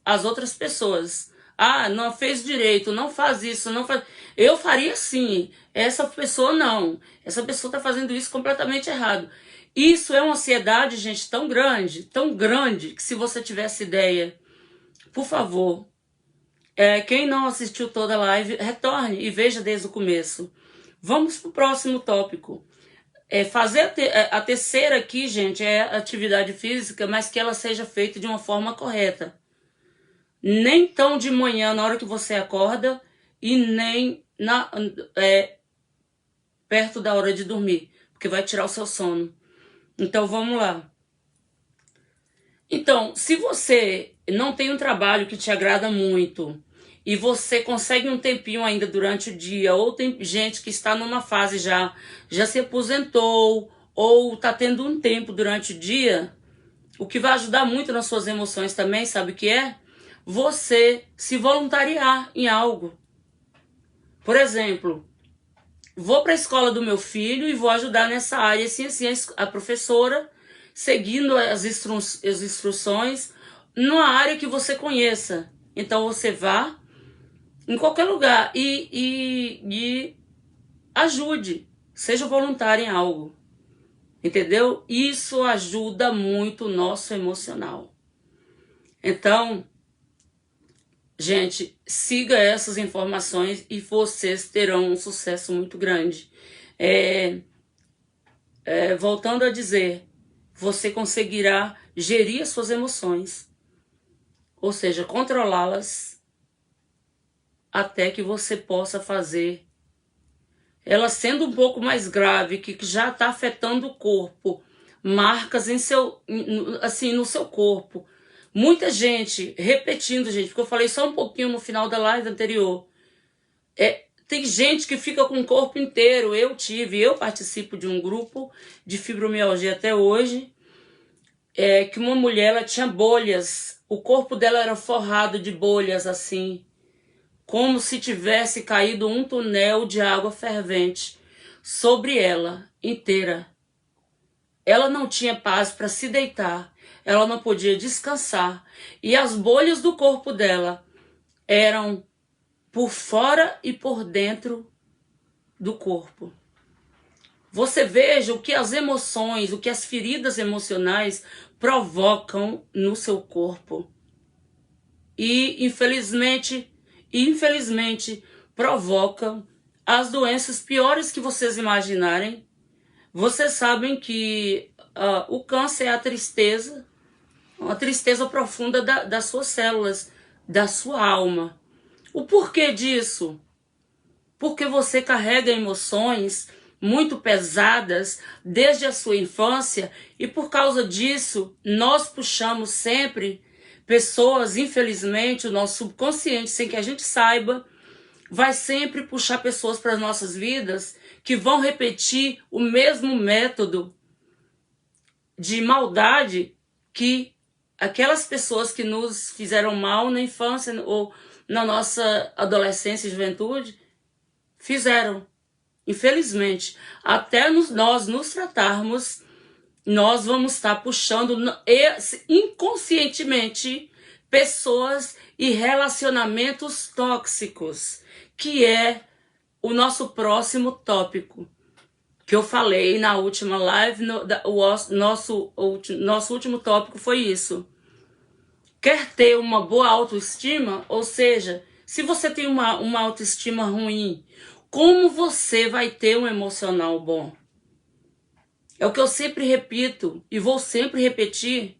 as outras pessoas, Ah, não fez direito, não faz isso, não faz... Eu faria sim. Essa pessoa não. Essa pessoa está fazendo isso completamente errado. Isso é uma ansiedade, gente, tão grande, que se você tivesse ideia, por favor, quem não assistiu toda a live, retorne e veja desde o começo. Vamos para o próximo tópico. Fazer a terceira aqui, gente, é atividade física, mas que ela seja feita de uma forma correta. Nem tão de manhã, na hora que você acorda, e nem perto da hora de dormir, porque vai tirar o seu sono. Então, vamos lá. Então, se você não tem um trabalho que te agrada muito, e você consegue um tempinho ainda durante o dia, ou tem gente que está numa fase já se aposentou, ou está tendo um tempo durante o dia, o que vai ajudar muito nas suas emoções também, sabe o que é? Você se voluntariar em algo. Por exemplo, vou para a escola do meu filho e vou ajudar nessa área, assim, a professora, seguindo as instruções, numa área que você conheça. Então você vá em qualquer lugar e ajude, seja voluntário em algo. Entendeu? Isso ajuda muito o nosso emocional. Então, gente, siga essas informações e vocês terão um sucesso muito grande. Voltando a dizer, você conseguirá gerir as suas emoções, ou seja, controlá-las até que você possa fazer ela sendo um pouco mais grave, que já está afetando o corpo, marcas no seu corpo. Muita gente, repetindo, gente, porque eu falei só um pouquinho no final da live anterior. Tem gente que fica com o corpo inteiro. Eu participo de um grupo de fibromialgia até hoje, que uma mulher, ela tinha bolhas, o corpo dela era forrado de bolhas assim, como se tivesse caído um tonel de água fervente sobre ela inteira. Ela não tinha paz para se deitar, ela não podia descansar, e as bolhas do corpo dela eram por fora e por dentro do corpo. Você veja o que as emoções, o que as feridas emocionais provocam no seu corpo. E, infelizmente, provocam as doenças piores que vocês imaginarem. Vocês sabem que o câncer é a tristeza, uma tristeza profunda das suas células, da sua alma. O porquê disso? Porque você carrega emoções muito pesadas desde a sua infância e por causa disso nós puxamos sempre pessoas, infelizmente, o nosso subconsciente, sem que a gente saiba, vai sempre puxar pessoas para as nossas vidas que vão repetir o mesmo método de maldade que aquelas pessoas que nos fizeram mal na infância ou na nossa adolescência e juventude fizeram. Infelizmente, até nós nos tratarmos, nós vamos estar puxando inconscientemente pessoas e relacionamentos tóxicos, que é o nosso próximo tópico, que eu falei na última live. Nosso último tópico foi isso. Quer ter uma boa autoestima? Ou seja, se você tem uma autoestima ruim, como você vai ter um emocional bom? É o que eu sempre repito e vou sempre repetir,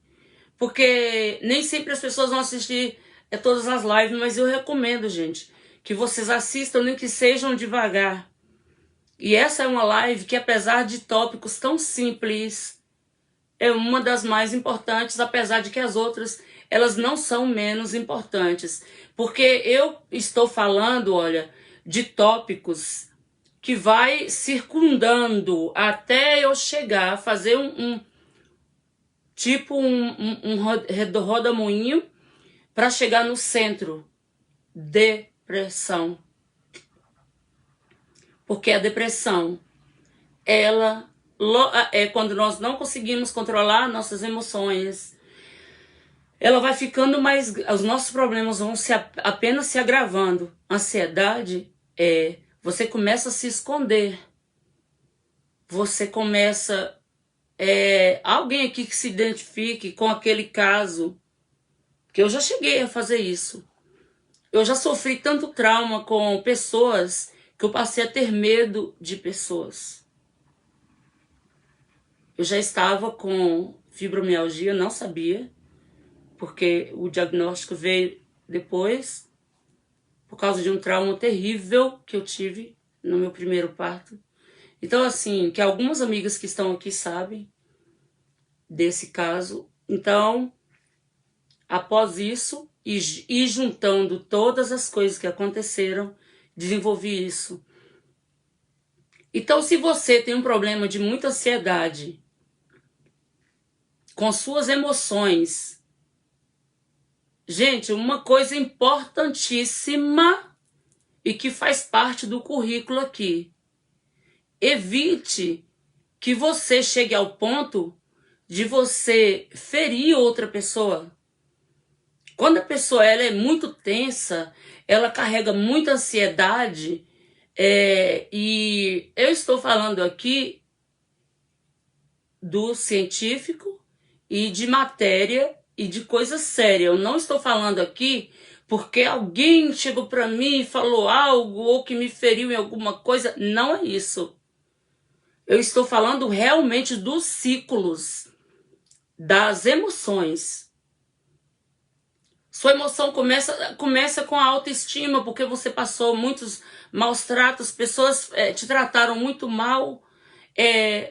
porque nem sempre as pessoas vão assistir todas as lives, mas eu recomendo, gente, que vocês assistam, nem que sejam devagar. E essa é uma live que, apesar de tópicos tão simples, é uma das mais importantes, apesar de que as outras, elas não são menos importantes. Porque eu estou falando, olha, de tópicos que vai circundando até eu chegar a fazer um rodamuinho para chegar no centro. Depressão. Porque a depressão, ela é quando nós não conseguimos controlar nossas emoções. ela vai ficando mais... Os nossos problemas vão apenas se agravando. Ansiedade você começa a se esconder. Você começa... alguém aqui que se identifique com aquele caso, que eu já cheguei a fazer isso. Eu já sofri tanto trauma com pessoas que eu passei a ter medo de pessoas. Eu já estava com fibromialgia, não sabia, porque o diagnóstico veio depois, por causa de um trauma terrível que eu tive no meu primeiro parto. Então, assim, que algumas amigas que estão aqui sabem desse caso. Então, após isso, e juntando todas as coisas que aconteceram, desenvolvi isso. Então, se você tem um problema de muita ansiedade com suas emoções, gente, uma coisa importantíssima e que faz parte do currículo aqui: evite que você chegue ao ponto de você ferir outra pessoa. Quando a pessoa ela é muito tensa, ela carrega muita ansiedade, e eu estou falando aqui do científico e de matéria e de coisa séria. Eu não estou falando aqui porque alguém chegou para mim e falou algo ou que me feriu em alguma coisa. Não é isso. Eu estou falando realmente dos ciclos, das emoções. Sua emoção começa com a autoestima, porque você passou muitos maus tratos, pessoas te trataram muito mal,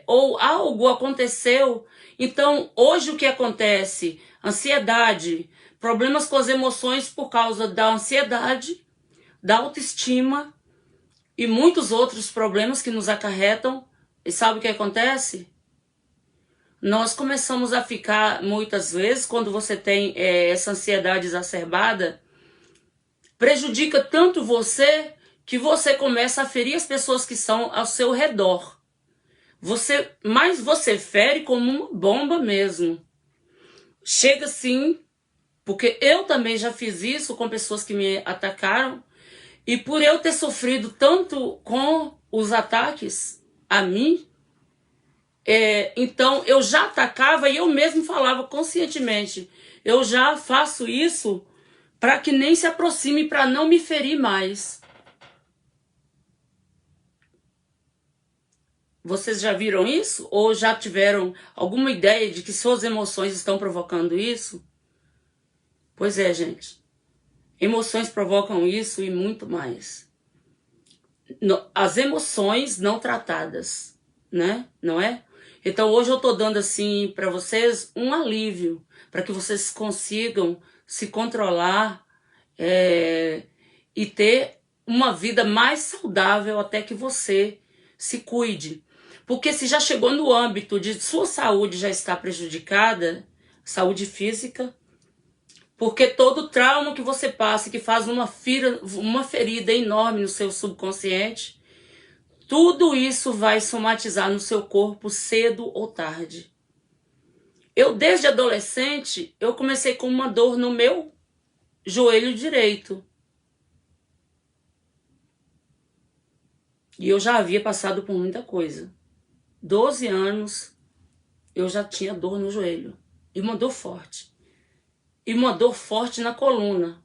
ou algo aconteceu. Então, hoje o que acontece? Ansiedade, problemas com as emoções por causa da ansiedade, da autoestima e muitos outros problemas que nos acarretam. E sabe o que acontece? Nós começamos a ficar, muitas vezes, quando você tem essa ansiedade exacerbada, prejudica tanto você que você começa a ferir as pessoas que estão ao seu redor. Mas você fere como uma bomba mesmo. Chega assim, porque eu também já fiz isso com pessoas que me atacaram, e por eu ter sofrido tanto com os ataques a mim, então eu já atacava e eu mesmo falava conscientemente: eu já faço isso para que nem se aproxime, para não me ferir mais. Vocês já viram isso? Ou já tiveram alguma ideia de que suas emoções estão provocando isso? Pois é, gente. Emoções provocam isso e muito mais. As emoções não tratadas, né? Não é? Então hoje eu tô dando assim para vocês um alívio, para que vocês consigam se controlar e ter uma vida mais saudável até que você se cuide. Porque se já chegou no âmbito de sua saúde já está prejudicada, saúde física, porque todo trauma que você passa, que faz uma ferida enorme no seu subconsciente, tudo isso vai somatizar no seu corpo cedo ou tarde. Eu, desde adolescente, eu comecei com uma dor no meu joelho direito. E eu já havia passado por muita coisa. 12 anos, eu já tinha dor no joelho. E uma dor forte. E uma dor forte na coluna.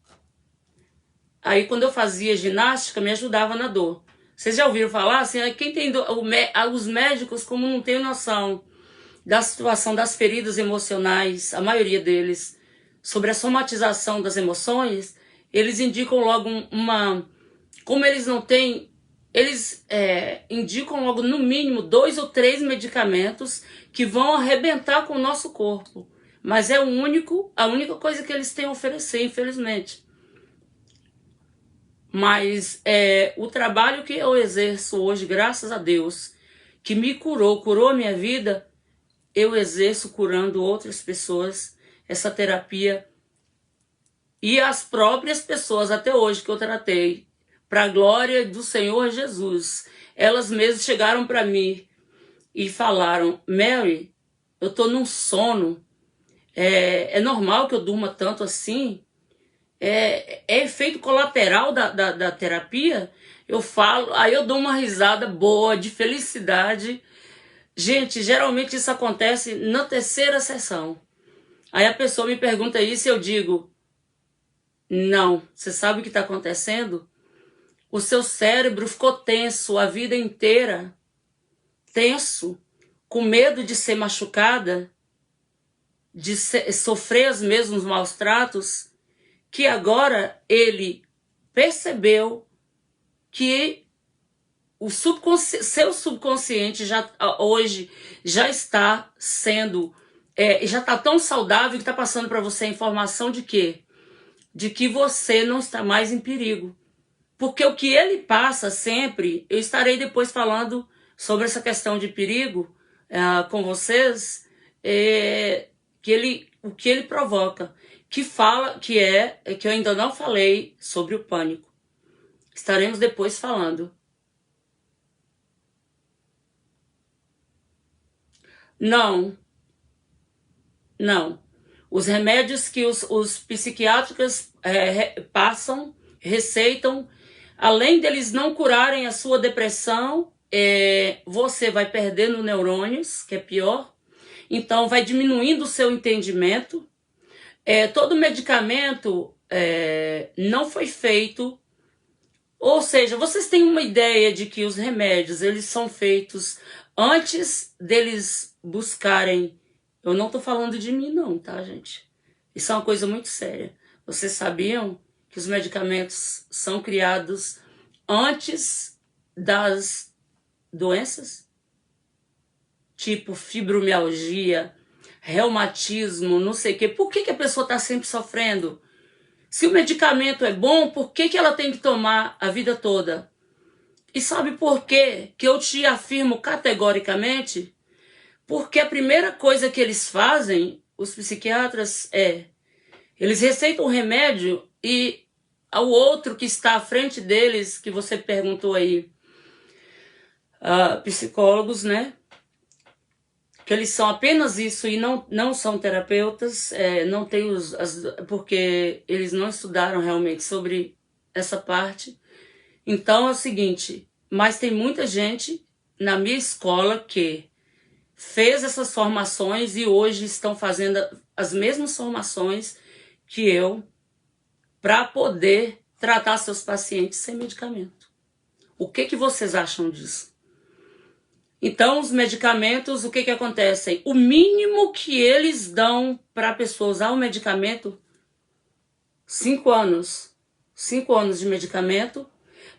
Aí, quando eu fazia ginástica, me ajudava na dor. Vocês já ouviram falar assim? Quem tem dor, os médicos, como não tem noção da situação das feridas emocionais, a maioria deles, sobre a somatização das emoções, eles indicam logo como eles não têm, eles indicam logo no mínimo 2 ou 3 medicamentos que vão arrebentar com o nosso corpo. Mas é a única coisa que eles têm a oferecer, infelizmente. Mas o trabalho que eu exerço hoje, graças a Deus, que me curou a minha vida, eu exerço curando outras pessoas, essa terapia. E as próprias pessoas, até hoje, que eu tratei, para a glória do Senhor Jesus, elas mesmas chegaram para mim e falaram: Mary, eu tô num sono. É normal que eu durma tanto assim? É efeito colateral da terapia? Eu falo, aí eu dou uma risada boa, de felicidade. Gente, geralmente isso acontece na terceira sessão. Aí a pessoa me pergunta isso e eu digo, não, você sabe o que está acontecendo? O seu cérebro ficou tenso a vida inteira, tenso, com medo de ser machucada, de sofrer os mesmos maus tratos, que agora ele percebeu que o seu subconsciente já hoje já está sendo, já está tão saudável que está passando para você a informação de quê? De que você não está mais em perigo. Porque o que ele passa sempre, eu estarei depois falando sobre essa questão de perigo com vocês, o que ele provoca, que fala, que eu ainda não falei sobre o pânico. Estaremos depois falando. Não, não. Os remédios que os psiquiátricos passam, receitam, além deles não curarem a sua depressão, você vai perdendo neurônios, que é pior. Então, vai diminuindo o seu entendimento. Todo medicamento não foi feito. Ou seja, vocês têm uma ideia de que os remédios, eles são feitos antes deles buscarem. Eu não tô falando de mim não, tá, gente? Isso é uma coisa muito séria. Vocês sabiam que os medicamentos são criados antes das doenças? Tipo fibromialgia, reumatismo, não sei o quê. Por que a pessoa está sempre sofrendo? Se o medicamento é bom, por que ela tem que tomar a vida toda? E sabe por quê que eu te afirmo categoricamente? Porque a primeira coisa que eles fazem, os psiquiatras, eles receitam um remédio e ao outro que está à frente deles, que você perguntou aí, psicólogos, né? Que eles são apenas isso e não são terapeutas, não tem porque eles não estudaram realmente sobre essa parte. Então é o seguinte, mas tem muita gente na minha escola que fez essas formações e hoje estão fazendo as mesmas formações que eu para poder tratar seus pacientes sem medicamento. O que vocês acham disso? Então, os medicamentos, o que acontece? O mínimo que eles dão para a pessoa usar o medicamento, 5 anos. 5 anos de medicamento,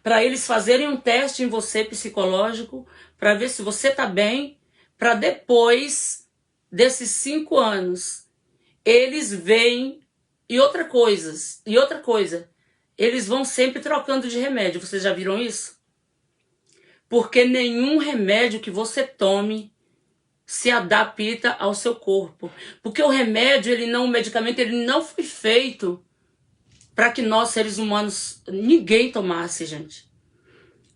para eles fazerem um teste em você psicológico, para ver se você está bem, para depois desses 5 anos, eles veem, e outra coisa, eles vão sempre trocando de remédio. Vocês já viram isso? Porque nenhum remédio que você tome se adapta ao seu corpo. Porque o remédio, o medicamento, ele não foi feito para que nós, seres humanos, ninguém tomasse, gente.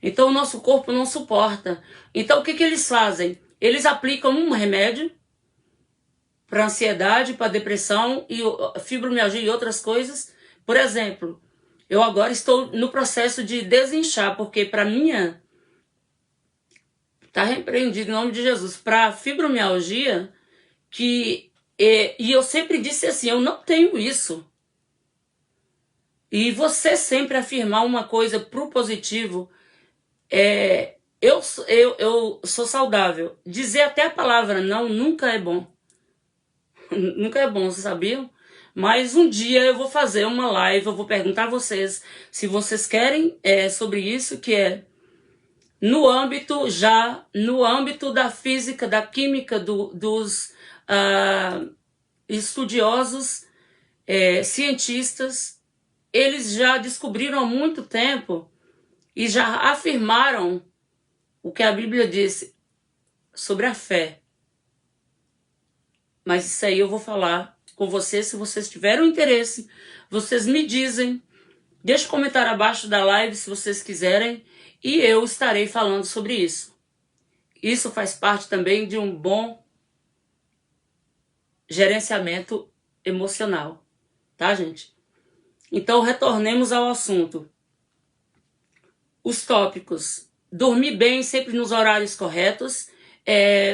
Então, o nosso corpo não suporta. Então, o que eles fazem? Eles aplicam um remédio para ansiedade, para depressão, e fibromialgia e outras coisas. Por exemplo, eu agora estou no processo de desinchar, porque para minha... Está repreendido em nome de Jesus. Para fibromialgia, e eu sempre disse assim, eu não tenho isso. E você sempre afirmar uma coisa pro positivo, eu sou saudável. Dizer até a palavra não nunca é bom. Nunca é bom, vocês sabiam? Mas um dia eu vou fazer uma live, eu vou perguntar a vocês se vocês querem sobre isso, que é no âmbito da física, da química, dos estudiosos, cientistas, eles já descobriram há muito tempo e já afirmaram o que a Bíblia disse sobre a fé. Mas isso aí eu vou falar com vocês, se vocês tiverem interesse, vocês me dizem, deixa um comentário abaixo da live se vocês quiserem, e eu estarei falando sobre isso. Isso faz parte também de um bom gerenciamento emocional, tá, gente? Então, retornemos ao assunto. Os tópicos: dormir bem sempre nos horários corretos,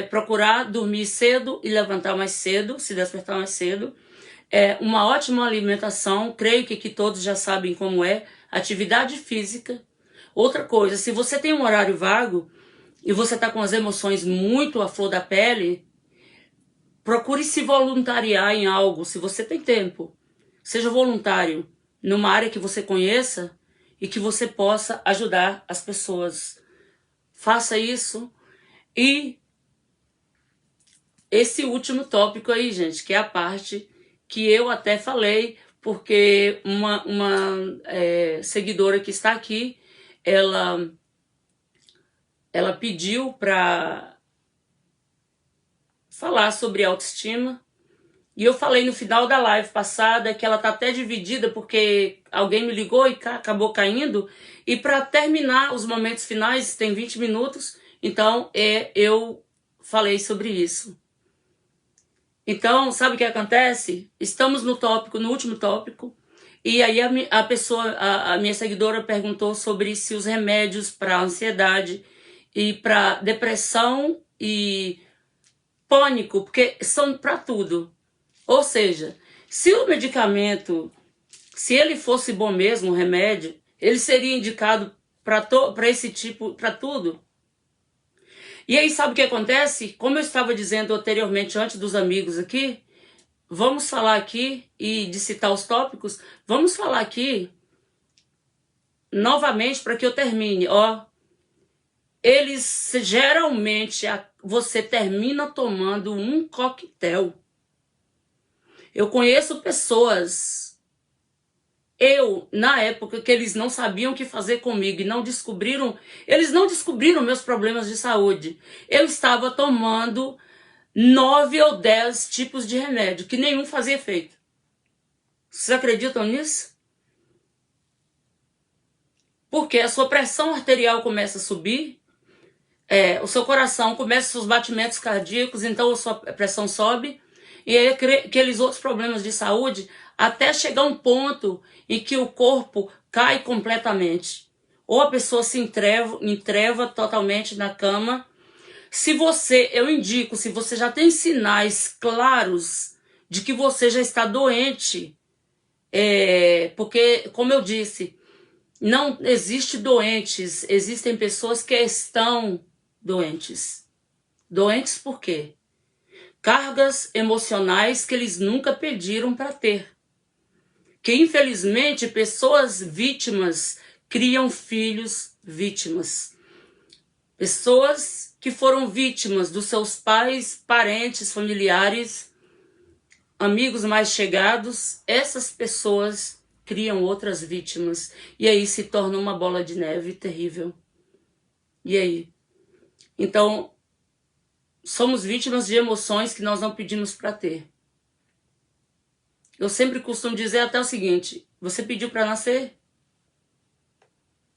procurar dormir cedo e levantar mais cedo, se despertar mais cedo. Uma ótima alimentação, creio que aqui todos já sabem como é, atividade física. Outra coisa, se você tem um horário vago e você está com as emoções muito à flor da pele, procure se voluntariar em algo, se você tem tempo. Seja voluntário numa área que você conheça e que você possa ajudar as pessoas. Faça isso. E esse último tópico aí, gente, que é a parte que eu até falei, porque uma seguidora que está aqui, ela pediu para falar sobre autoestima. E eu falei no final da live passada que ela tá até dividida porque alguém me ligou e acabou caindo. E para terminar os momentos finais, tem 20 minutos, então eu falei sobre isso. Então, sabe o que acontece? Estamos no último tópico, e aí a minha seguidora perguntou sobre se os remédios para ansiedade e para depressão e pânico, porque são para tudo. Ou seja, se o medicamento, se ele fosse bom mesmo, o remédio, ele seria indicado para esse tipo, para tudo. E aí sabe o que acontece? Como eu estava dizendo anteriormente, antes dos amigos aqui, vamos falar aqui, e de citar os tópicos, vamos falar aqui, novamente, para que eu termine. Eles, geralmente, você termina tomando um coquetel. Eu conheço pessoas, na época que eles não sabiam o que fazer comigo e eles não descobriram meus problemas de saúde. Eu estava tomando 9 ou 10 tipos de remédio, que nenhum fazia efeito. Vocês acreditam nisso? Porque a sua pressão arterial começa a subir, o seu coração começa seus batimentos cardíacos, então a sua pressão sobe, e aí aqueles outros problemas de saúde, até chegar um ponto em que o corpo cai completamente. Ou a pessoa se entreva totalmente na cama. Eu indico, se você já tem sinais claros de que você já está doente, porque, como eu disse, não existe doentes, existem pessoas que estão doentes. Doentes por quê? Cargas emocionais que eles nunca pediram para ter. Que, infelizmente, pessoas vítimas criam filhos vítimas. Pessoas que foram vítimas dos seus pais, parentes, familiares, amigos mais chegados, essas pessoas criam outras vítimas. E aí se torna uma bola de neve terrível. E aí? Então, somos vítimas de emoções que nós não pedimos para ter. Eu sempre costumo dizer até o seguinte: você pediu para nascer?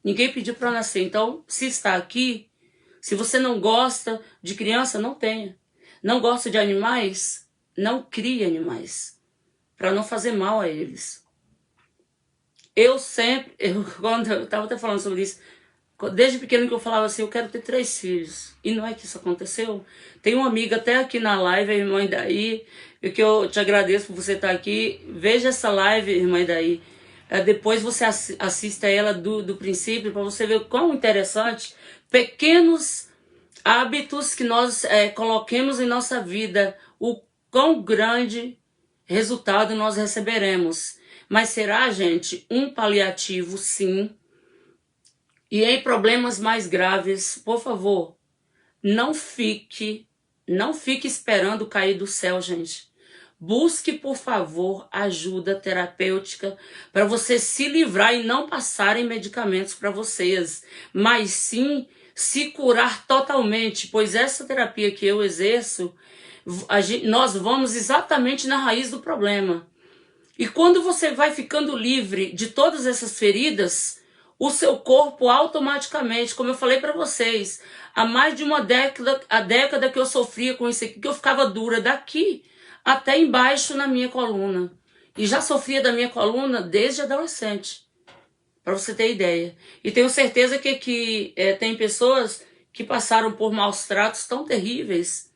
Ninguém pediu para nascer. Então, se está aqui, se você não gosta de criança, não tenha. Não gosta de animais, não crie animais, para não fazer mal a eles. Quando eu estava até falando sobre isso, desde pequeno que eu falava assim, eu quero ter 3 filhos. E não é que isso aconteceu. Tem uma amiga até aqui na live, a irmã Daí, que eu te agradeço por você estar aqui. Veja essa live, irmã Daí. Depois você assista ela do princípio, para você ver o quão interessante pequenos hábitos que nós coloquemos em nossa vida, o quão grande resultado nós receberemos. Mas será, gente, um paliativo, sim. E em problemas mais graves, por favor, não fique esperando cair do céu, gente. Busque, por favor, ajuda terapêutica para você se livrar e não passarem medicamentos para vocês, mas sim se curar totalmente, pois essa terapia que eu exerço, nós vamos exatamente na raiz do problema. E quando você vai ficando livre de todas essas feridas, o seu corpo automaticamente, como eu falei para vocês, há mais de uma década, a década que eu sofria com isso aqui, que eu ficava dura daqui até embaixo na minha coluna. E já sofria da minha coluna desde adolescente, para você ter ideia. E tenho certeza que tem pessoas que passaram por maus tratos tão terríveis,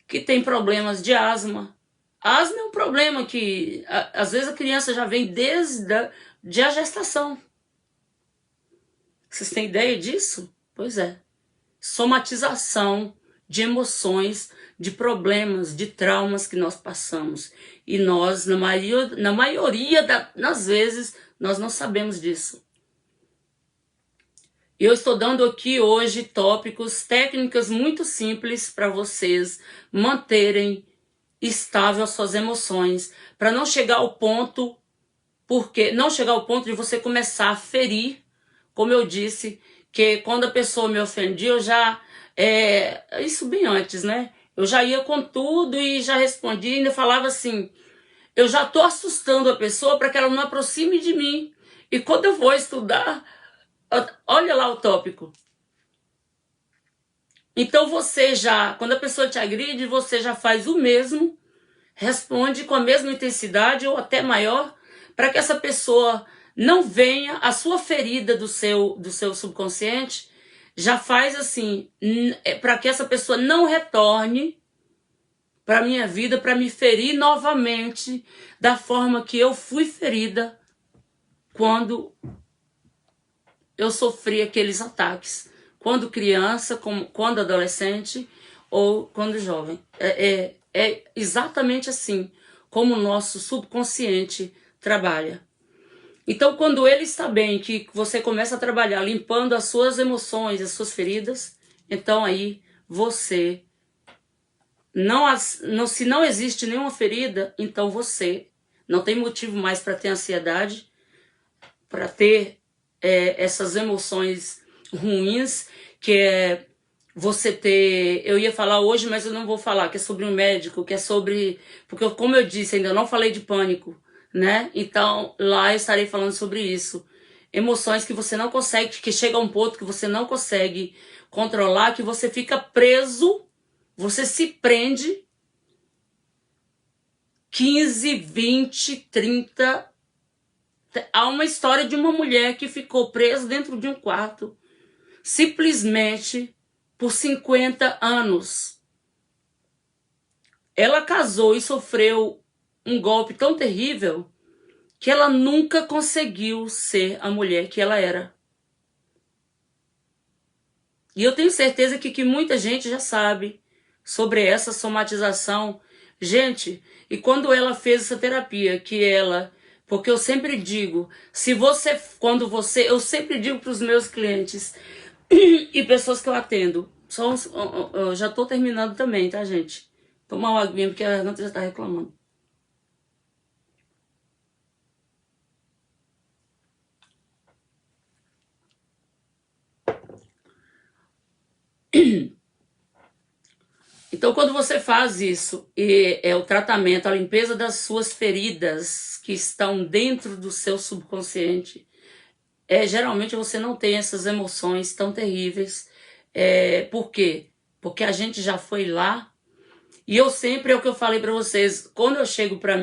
que tem problemas de asma. Asma é um problema que, às vezes, a criança já vem desde a gestação. Vocês têm ideia disso? Pois é. Somatização de emoções, de problemas, de traumas que nós passamos. E nós, na maioria das vezes, nós não sabemos disso. Eu estou dando aqui hoje tópicos, técnicas muito simples para vocês manterem estável as suas emoções, para não chegar ao ponto, de você começar a ferir, como eu disse, que quando a pessoa me ofendia, eu já, isso bem antes, né? Eu já ia com tudo e já respondia e ainda falava assim, eu já estou assustando a pessoa para que ela não aproxime de mim. E quando eu vou estudar, olha lá o tópico. Então você já, quando a pessoa te agride, você já faz o mesmo, responde com a mesma intensidade ou até maior, para que essa pessoa não venha, a sua ferida do seu subconsciente, já faz assim, para que essa pessoa não retorne para a minha vida, para me ferir novamente, da forma que eu fui ferida quando eu sofri aqueles ataques. Quando criança, quando adolescente ou quando jovem. É exatamente assim como o nosso subconsciente trabalha. Então, quando ele está bem, que você começa a trabalhar limpando as suas emoções, as suas feridas, então aí você, se não existe nenhuma ferida, então você não tem motivo mais para ter ansiedade, para ter essas emoções ruins, que é você ter... Eu ia falar hoje, mas eu não vou falar, que é sobre um médico, que é sobre... Porque, como eu disse, ainda não falei de pânico, né? Então, lá eu estarei falando sobre isso. Emoções que você não consegue, que chega a um ponto que você não consegue controlar, que você fica preso, você se prende 15, 20, 30... Há uma história de uma mulher que ficou presa dentro de um quarto, simplesmente por 50 anos. Ela casou e sofreu um golpe tão terrível que ela nunca conseguiu ser a mulher que ela era. E eu tenho certeza que muita gente já sabe sobre essa somatização. Gente, e quando ela fez essa terapia, porque eu sempre digo, eu sempre digo para os meus clientes e pessoas que eu atendo, eu já tô terminando também, tá, gente? Tomar uma aguinha porque a garganta já tá reclamando. Então, quando você faz isso, e é o tratamento, a limpeza das suas feridas que estão dentro do seu subconsciente, geralmente você não tem essas emoções tão terríveis. Por quê? Porque a gente já foi lá. E eu sempre, é o que eu falei para vocês, quando eu chego para as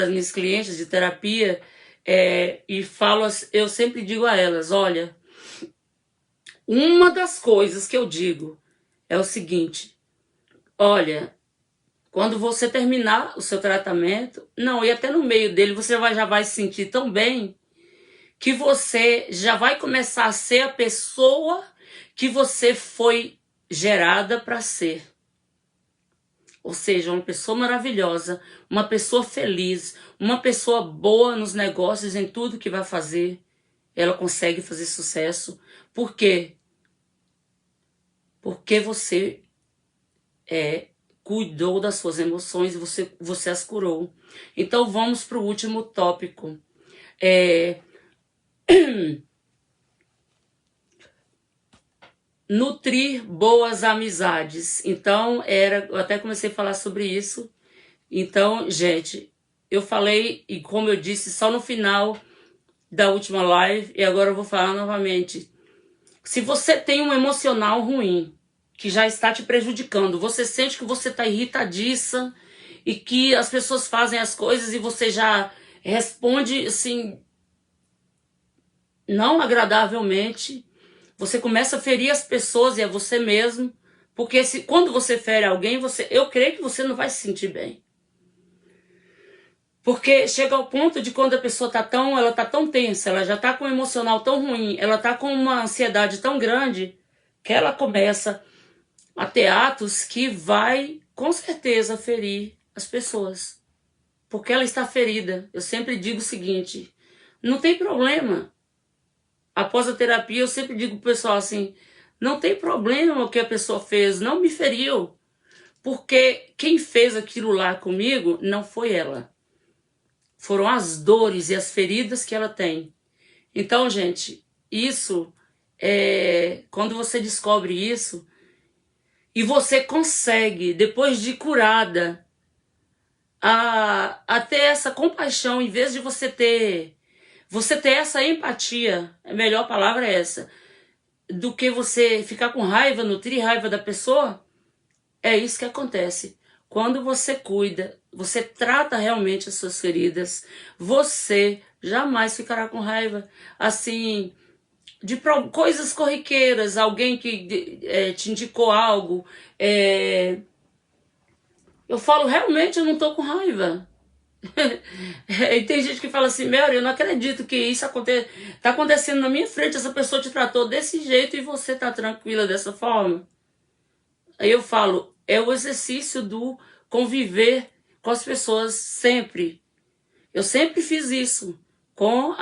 minhas clientes de terapia e falo, eu sempre digo a elas, olha, uma das coisas que eu digo é o seguinte, olha, quando você terminar o seu tratamento, não, e até no meio dele, você já vai se sentir tão bem que você já vai começar a ser a pessoa que você foi gerada para ser. Ou seja, uma pessoa maravilhosa, uma pessoa feliz, uma pessoa boa nos negócios, em tudo que vai fazer. Ela consegue fazer sucesso. Por quê? Porque você cuidou das suas emoções, você as curou. Então vamos para o último tópico. Nutrir boas amizades. Então, eu até comecei a falar sobre isso. Então, gente, eu falei, e como eu disse, só no final da última live, e agora eu vou falar novamente. Se você tem um emocional ruim, que já está te prejudicando. Você sente que você está irritadiça e que as pessoas fazem as coisas e você já responde assim, não agradavelmente. Você começa a ferir as pessoas e é você mesmo. Porque quando você fere alguém, eu creio que você não vai se sentir bem. Porque chega ao ponto de quando a pessoa ela tá tão tensa, ela já tá com um emocional tão ruim, ela tá com uma ansiedade tão grande, que ela começa a ter atos que vai, com certeza, ferir as pessoas. Porque ela está ferida. Eu sempre digo o seguinte, não tem problema. Após a terapia, eu sempre digo pro pessoal assim, não tem problema o que a pessoa fez, não me feriu. Porque quem fez aquilo lá comigo não foi ela. Foram as dores e as feridas que ela tem. Então, gente, quando você descobre isso, e você consegue, depois de curada, a ter essa compaixão, em vez de você ter essa empatia, a melhor palavra é essa, do que você ficar com raiva, nutrir raiva da pessoa, é isso que acontece. Quando você cuida, você trata realmente as suas feridas, você jamais ficará com raiva, assim, de coisas corriqueiras, alguém que te indicou algo. Eu falo, realmente eu não tô com raiva. E tem gente que fala assim, Mary, eu não acredito que isso tá acontecendo na minha frente, essa pessoa te tratou desse jeito e você tá tranquila dessa forma. Aí eu falo, é o exercício do conviver com as pessoas sempre. Eu sempre fiz isso com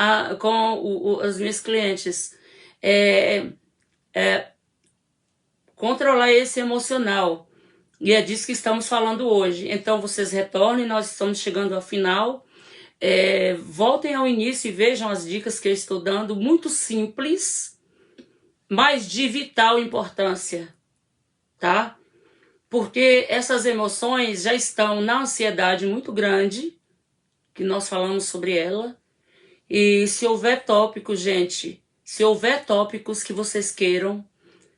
as minhas clientes. Controlar esse emocional. E é disso que estamos falando hoje. Então vocês retornem, nós estamos chegando ao final. Voltem ao início e vejam as dicas que eu estou dando, muito simples, mas de vital importância, tá? Porque essas emoções já estão na ansiedade muito grande, que nós falamos sobre ela. E se houver tópicos, gente, se houver tópicos que vocês queiram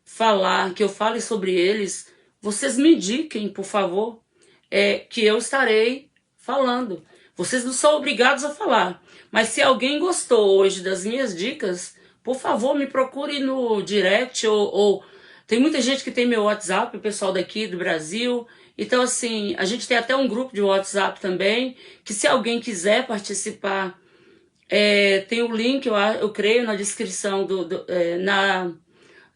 falar, que eu fale sobre eles, vocês me indiquem, por favor, que eu estarei falando. Vocês não são obrigados a falar. Mas se alguém gostou hoje das minhas dicas, por favor, me procure no direct ou tem muita gente que tem meu WhatsApp, o pessoal daqui do Brasil. Então, assim, a gente tem até um grupo de WhatsApp também, que se alguém quiser participar, tem o link, eu creio, na descrição,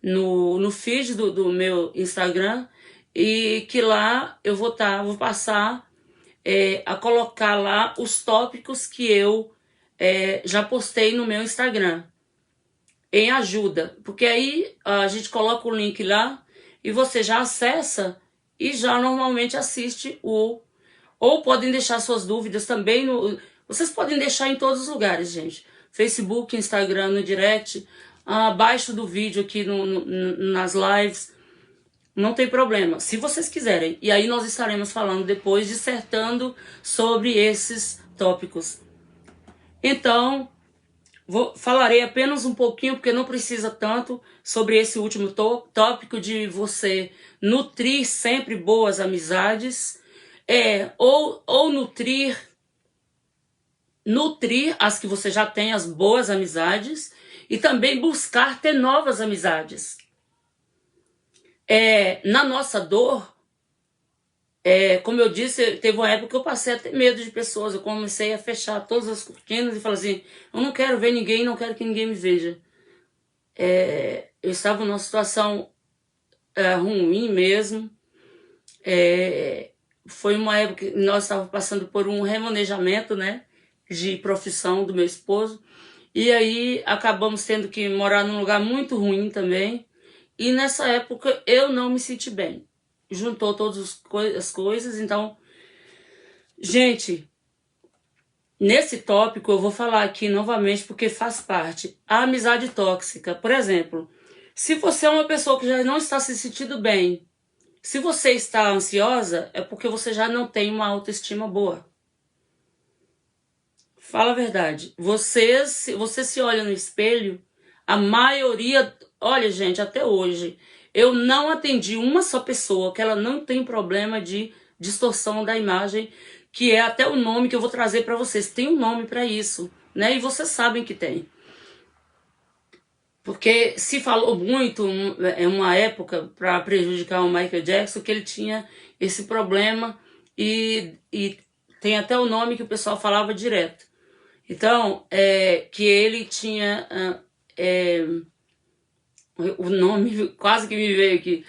no feed do meu Instagram, e que lá eu vou passar a colocar lá os tópicos que eu já postei no meu Instagram, em ajuda, porque aí a gente coloca o link lá e você já acessa e já normalmente assiste ou podem deixar suas dúvidas também vocês podem deixar em todos os lugares, gente, Facebook, Instagram, no direct, abaixo do vídeo aqui nas lives, não tem problema, se vocês quiserem. E aí nós estaremos falando depois, dissertando sobre esses tópicos. Então, falarei apenas um pouquinho, porque não precisa tanto, sobre esse último tópico de você nutrir sempre boas amizades, ou nutrir as que você já tem, as boas amizades, e também buscar ter novas amizades. Na nossa dor, como eu disse, teve uma época que eu passei a ter medo de pessoas. Eu comecei a fechar todas as cortinas e falar assim, eu não quero ver ninguém, não quero que ninguém me veja. Eu estava numa situação ruim mesmo. Foi uma época que nós estávamos passando por um remanejamento, né, de profissão do meu esposo. E aí acabamos tendo que morar num lugar muito ruim também. E nessa época eu não me senti bem. Juntou todas as coisas. Então, gente, nesse tópico eu vou falar aqui novamente porque faz parte. A amizade tóxica, por exemplo, se você é uma pessoa que já não está se sentindo bem, se você está ansiosa, é porque você já não tem uma autoestima boa. Fala a verdade. Você se olha no espelho, a maioria... Olha, gente, até hoje, Eu não atendi uma só pessoa que ela não tem problema de distorção da imagem, que é até o nome que eu vou trazer para vocês. Tem um nome para isso, né? E vocês sabem que tem. Porque se falou muito em uma época para prejudicar o Michael Jackson que ele tinha esse problema e tem até o nome que o pessoal falava direto. Então, que ele tinha o nome quase que me veio aqui,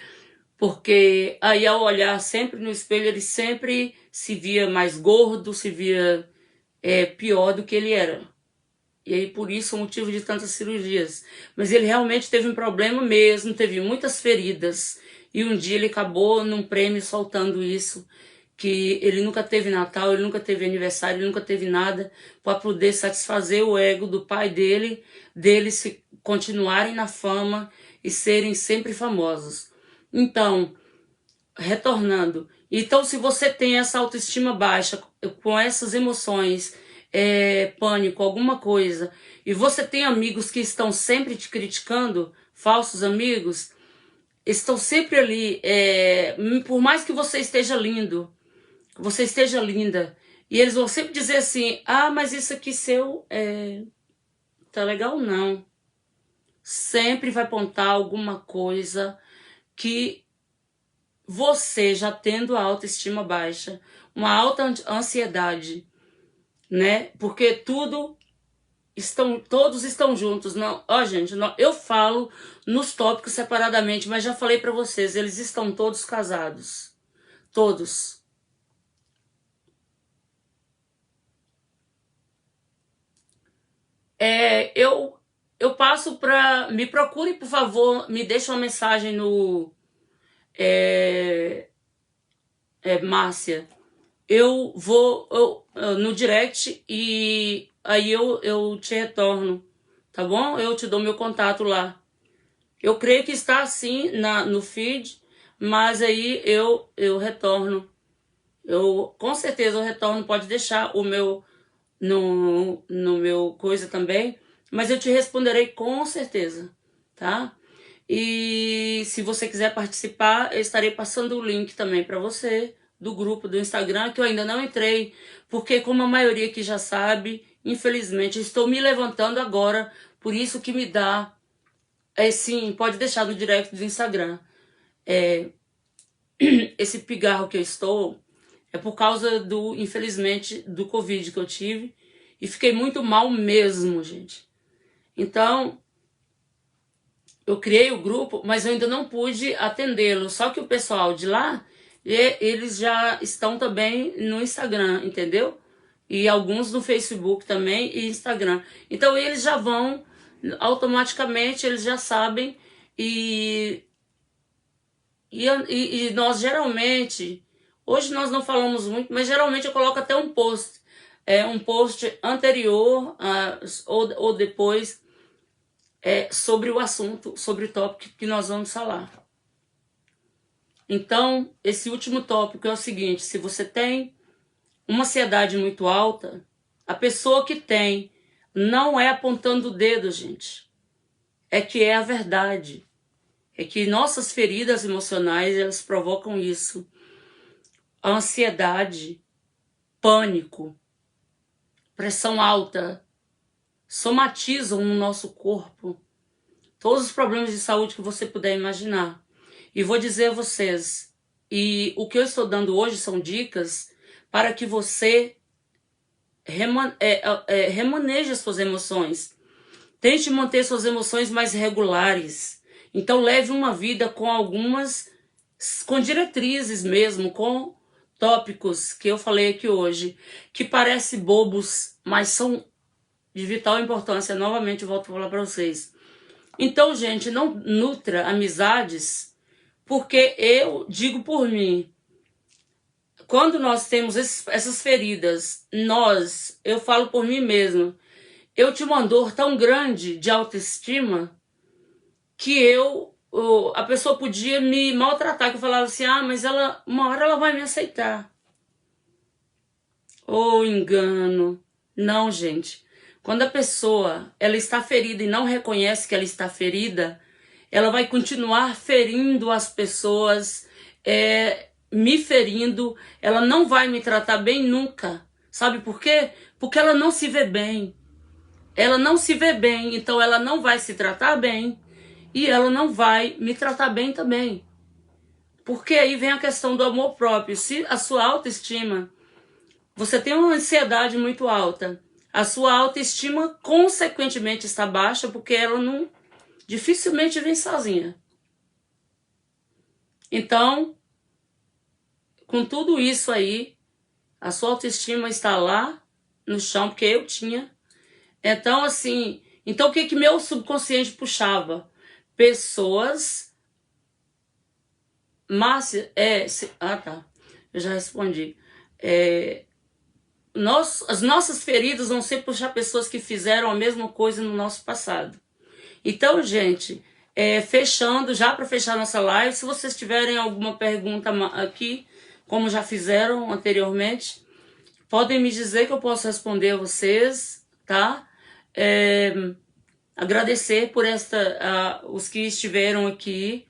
porque aí ao olhar sempre no espelho ele sempre se via mais gordo, se via pior do que ele era. E aí, por isso, o motivo de tantas cirurgias. Mas ele realmente teve um problema mesmo, teve muitas feridas. E um dia ele acabou num prêmio soltando isso, que ele nunca teve Natal, ele nunca teve aniversário, ele nunca teve nada para poder satisfazer o ego do pai dele, deles continuarem na fama e serem sempre famosos. Então, retornando. Então, se você tem essa autoestima baixa, com essas emoções, pânico, alguma coisa, e você tem amigos que estão sempre te criticando, falsos amigos, estão sempre ali, por mais que você esteja lindo, você esteja linda, e eles vão sempre dizer assim, ah, mas isso aqui seu, tá legal não. Sempre vai apontar alguma coisa que você já tendo a autoestima baixa, uma alta ansiedade, né? Porque todos estão juntos. Não, ó, gente, não, eu falo nos tópicos separadamente, mas já falei para vocês, eles estão todos casados. Todos. Eu passo para... Me procure, por favor, me deixe uma mensagem no... Márcia. Eu vou no direct e aí eu te retorno, tá bom? Eu te dou meu contato lá. Eu creio que está assim no feed, mas aí eu retorno. Com certeza eu retorno, pode deixar o meu no meu coisa também, mas eu te responderei com certeza, tá? E se você quiser participar, eu estarei passando o link também para você do grupo do Instagram, que eu ainda não entrei, porque como a maioria aqui já sabe, infelizmente, eu estou me levantando agora, por isso que me dá, sim, pode deixar no direct do Instagram. Esse pigarro que eu estou é por causa infelizmente, do Covid que eu tive, e fiquei muito mal mesmo, gente. Então, eu criei o grupo, mas eu ainda não pude atendê-lo. Só que o pessoal de lá, eles já estão também no Instagram, entendeu? E alguns no Facebook também e Instagram. Então eles já vão, automaticamente, eles já sabem. E nós geralmente, hoje nós não falamos muito, mas geralmente eu coloco até um post. Um post anterior ou depois sobre o assunto, sobre o tópico que nós vamos falar. Então, esse último tópico é o seguinte: se você tem uma ansiedade muito alta, a pessoa que tem não é apontando o dedo, gente. É que é a verdade. É que nossas feridas emocionais, elas provocam isso. A ansiedade, pânico, pressão alta, somatizam no nosso corpo todos os problemas de saúde que você puder imaginar. E vou dizer a vocês, e o que eu estou dando hoje são dicas para que você remaneje as suas emoções. Tente manter suas emoções mais regulares. Então leve uma vida com diretrizes mesmo, com tópicos que eu falei aqui hoje, que parecem bobos, mas são de vital importância. Novamente eu volto a falar para vocês. Então, gente, não nutra amizades, porque eu digo por mim, quando nós temos essas feridas, eu falo por mim mesmo, eu tinha uma dor tão grande de autoestima que a pessoa podia me maltratar, que eu falava assim, mas uma hora ela vai me aceitar. Engano. Não, gente. Quando a pessoa ela está ferida e não reconhece que ela está ferida, ela vai continuar ferindo as pessoas, me ferindo, ela não vai me tratar bem nunca. Sabe por quê? Porque ela não se vê bem. Ela não se vê bem, então ela não vai se tratar bem e ela não vai me tratar bem também. Porque aí vem a questão do amor próprio. Se a sua autoestima, você tem uma ansiedade muito alta, a sua autoestima consequentemente está baixa porque ela não dificilmente vem sozinha. Então, com tudo isso aí, a sua autoestima está lá no chão, porque eu tinha. Então, assim, então o que meu subconsciente puxava? Pessoas... Márcia, tá, eu já respondi. As nossas feridas vão sempre puxar pessoas que fizeram a mesma coisa no nosso passado. Então, gente, fechando, já para fechar nossa live, se vocês tiverem alguma pergunta aqui, como já fizeram anteriormente, podem me dizer que eu posso responder a vocês, tá? Agradecer por os que estiveram aqui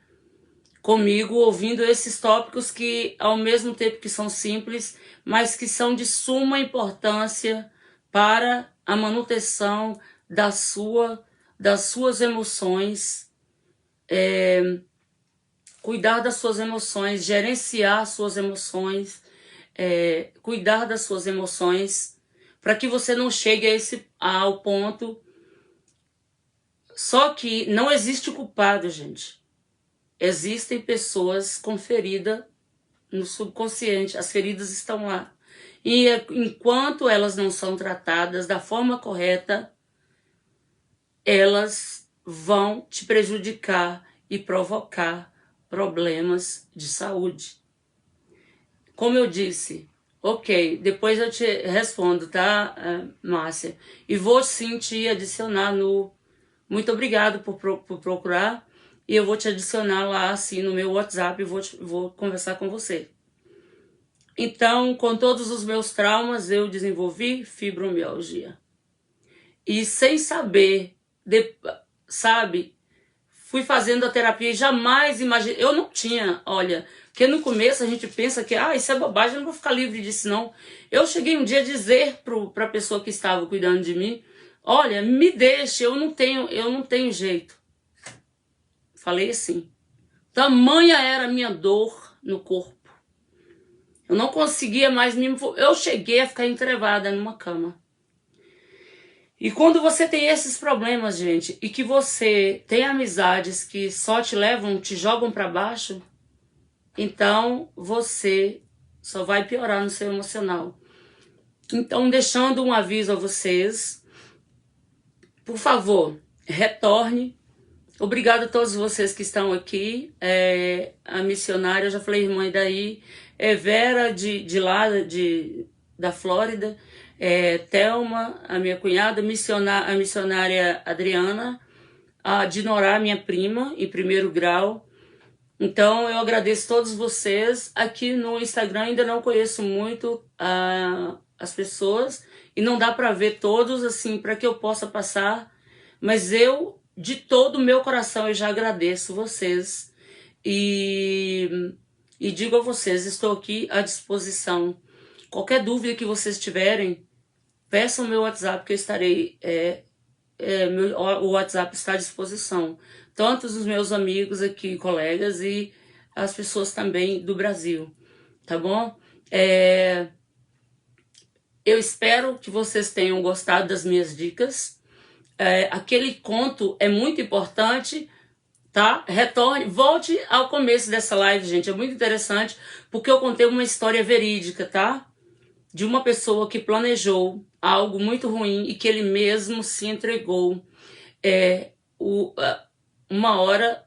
comigo, ouvindo esses tópicos que, ao mesmo tempo que são simples, mas que são de suma importância para a manutenção das suas emoções, cuidar das suas emoções, gerenciar suas emoções, cuidar das suas emoções, para que você não chegue ao ponto. Só que não existe culpado, gente. Existem pessoas com ferida no subconsciente, as feridas estão lá. E enquanto elas não são tratadas da forma correta, elas vão te prejudicar e provocar problemas de saúde. Como eu disse, ok, depois eu te respondo, tá, Márcia? E vou sim te adicionar no... Muito obrigado por procurar. E eu vou te adicionar lá, assim, no meu WhatsApp e vou conversar com você. Então, com todos os meus traumas, eu desenvolvi fibromialgia. E sem saber, sabe, fui fazendo a terapia e jamais imaginei. Eu não tinha, olha, porque no começo a gente pensa que, isso é bobagem, eu não vou ficar livre disso, não. Eu cheguei um dia a dizer para a pessoa que estava cuidando de mim, olha, me deixe, eu não tenho jeito. Falei assim. Tamanha era a minha dor no corpo. Eu não conseguia mais me... Eu cheguei a ficar entrevada numa cama. E quando você tem esses problemas, gente, e que você tem amizades que só te levam, te jogam para baixo, então você só vai piorar no seu emocional. Então, deixando um aviso a vocês, por favor, retorne. Obrigada a todos vocês que estão aqui. A missionária, eu já falei, irmã, e daí? Vera de lá, da Flórida. Thelma, a minha cunhada. A missionária Adriana. A Dinorá, minha prima, em 1º grau. Então, eu agradeço a todos vocês. Aqui no Instagram ainda não conheço muito as pessoas. E não dá para ver todos, assim, para que eu possa passar. Mas de todo o meu coração, eu já agradeço vocês e digo a vocês, estou aqui à disposição. Qualquer dúvida que vocês tiverem, peçam o meu WhatsApp que eu estarei, o WhatsApp está à disposição. Tanto os meus amigos aqui, colegas e as pessoas também do Brasil, tá bom? Eu espero que vocês tenham gostado das minhas dicas. Aquele conto é muito importante, tá? Retorne, volte ao começo dessa live, gente. É muito interessante, porque eu contei uma história verídica, tá? De uma pessoa que planejou algo muito ruim e que ele mesmo se entregou. Uma hora,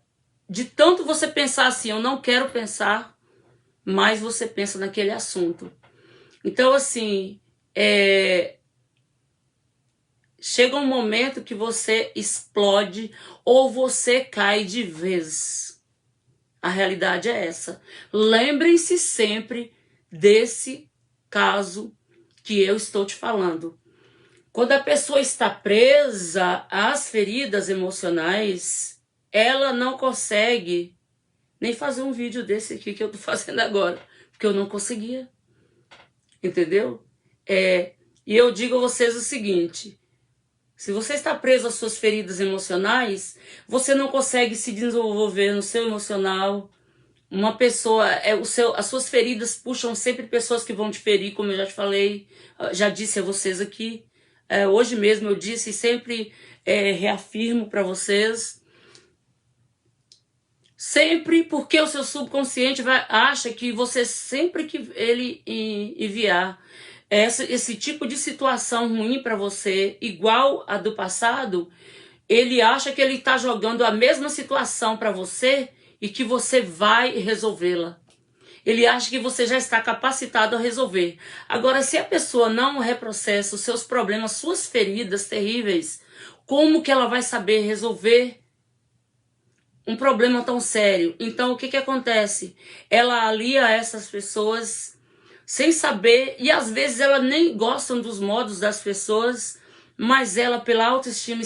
de tanto você pensar assim, eu não quero pensar, mais você pensa naquele assunto. Então, assim, chega um momento que você explode ou você cai de vez. A realidade é essa. Lembrem-se sempre desse caso que eu estou te falando. Quando a pessoa está presa às feridas emocionais, ela não consegue nem fazer um vídeo desse aqui que eu tô fazendo agora, porque eu não conseguia, entendeu? E eu digo a vocês o seguinte: se você está preso às suas feridas emocionais, você não consegue se desenvolver no seu emocional. Uma pessoa, as suas feridas puxam sempre pessoas que vão te ferir, como eu já te falei, já disse a vocês aqui. Hoje mesmo eu disse e sempre reafirmo para vocês. Sempre porque o seu subconsciente acha que você, sempre que ele enviar esse tipo de situação ruim para você, igual a do passado, ele acha que ele está jogando a mesma situação para você e que você vai resolvê-la. Ele acha que você já está capacitado a resolver. Agora, se a pessoa não reprocessa os seus problemas, suas feridas terríveis, como que ela vai saber resolver um problema tão sério? Então, o que acontece? Ela alia essas pessoas sem saber, e às vezes ela nem gosta dos modos das pessoas, mas ela, pela autoestima,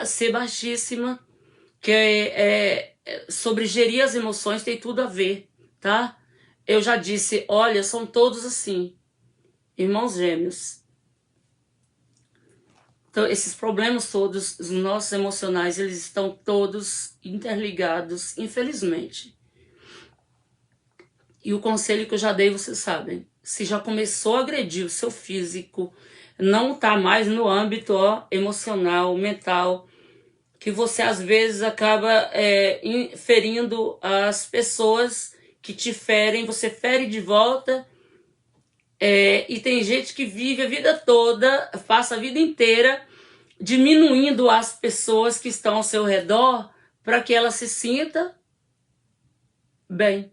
ser baixíssima, que sobre gerir as emoções, tem tudo a ver, tá? Eu já disse, olha, são todos assim, irmãos gêmeos. Então, esses problemas todos, os nossos emocionais, eles estão todos interligados, infelizmente. E o conselho que eu já dei, vocês sabem. Se já começou a agredir o seu físico, não está mais no âmbito emocional, mental, que você às vezes acaba ferindo as pessoas que te ferem, você fere de volta. E tem gente que vive a vida toda, passa a vida inteira diminuindo as pessoas que estão ao seu redor para que ela se sinta bem,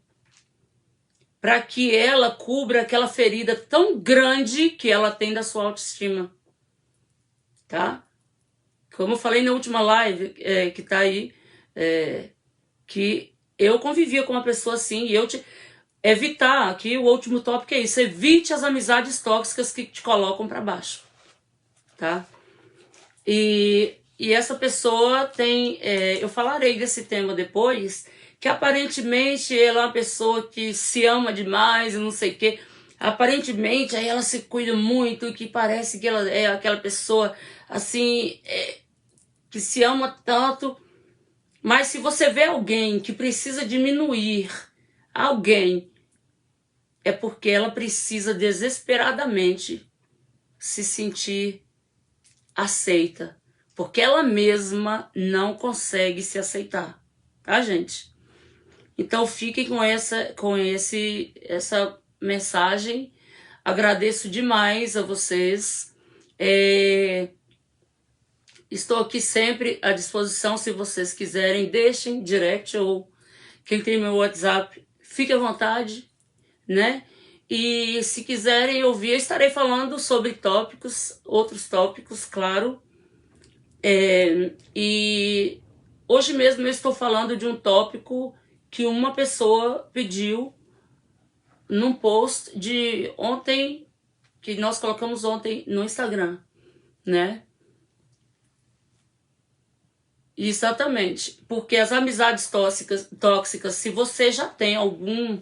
para que ela cubra aquela ferida tão grande que ela tem da sua autoestima, tá? Como eu falei na última live que tá aí, que eu convivia com uma pessoa assim, e evitar, aqui o último tópico é isso: evite as amizades tóxicas que te colocam para baixo, tá? E essa pessoa tem, eu falarei desse tema depois, que aparentemente ela é uma pessoa que se ama demais e não sei o quê. Aparentemente aí ela se cuida muito e que parece que ela é aquela pessoa assim, que se ama tanto. Mas se você vê alguém que precisa diminuir alguém, é porque ela precisa desesperadamente se sentir aceita, porque ela mesma não consegue se aceitar, tá, gente? Então fiquem com essa mensagem. Agradeço demais a vocês. Estou aqui sempre à disposição. Se vocês quiserem, deixem direct, ou quem tem meu WhatsApp, fique à vontade, né? E se quiserem ouvir, eu estarei falando sobre outros tópicos, claro. E hoje mesmo eu estou falando de um tópico que uma pessoa pediu num post de ontem, que nós colocamos ontem no Instagram, né? Exatamente, porque as amizades tóxicas, se você já tem algum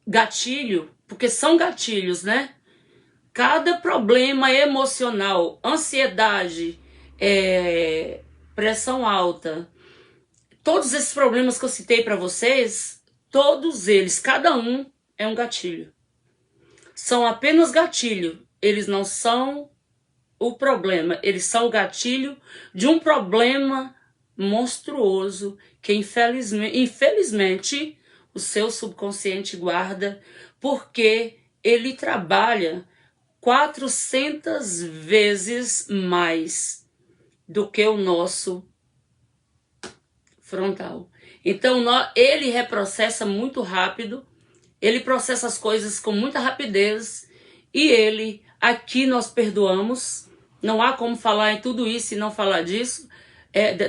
gatilho, porque são gatilhos, né? Cada problema emocional, ansiedade, pressão alta, todos esses problemas que eu citei para vocês, todos eles, cada um é um gatilho. São apenas gatilho, eles não são o problema, eles são o gatilho de um problema monstruoso que infelizmente o seu subconsciente guarda, porque ele trabalha 400 vezes mais do que o nosso frontal. Então ele reprocessa muito rápido, ele processa as coisas com muita rapidez, e aqui nós perdoamos. Não há como falar em tudo isso e não falar disso,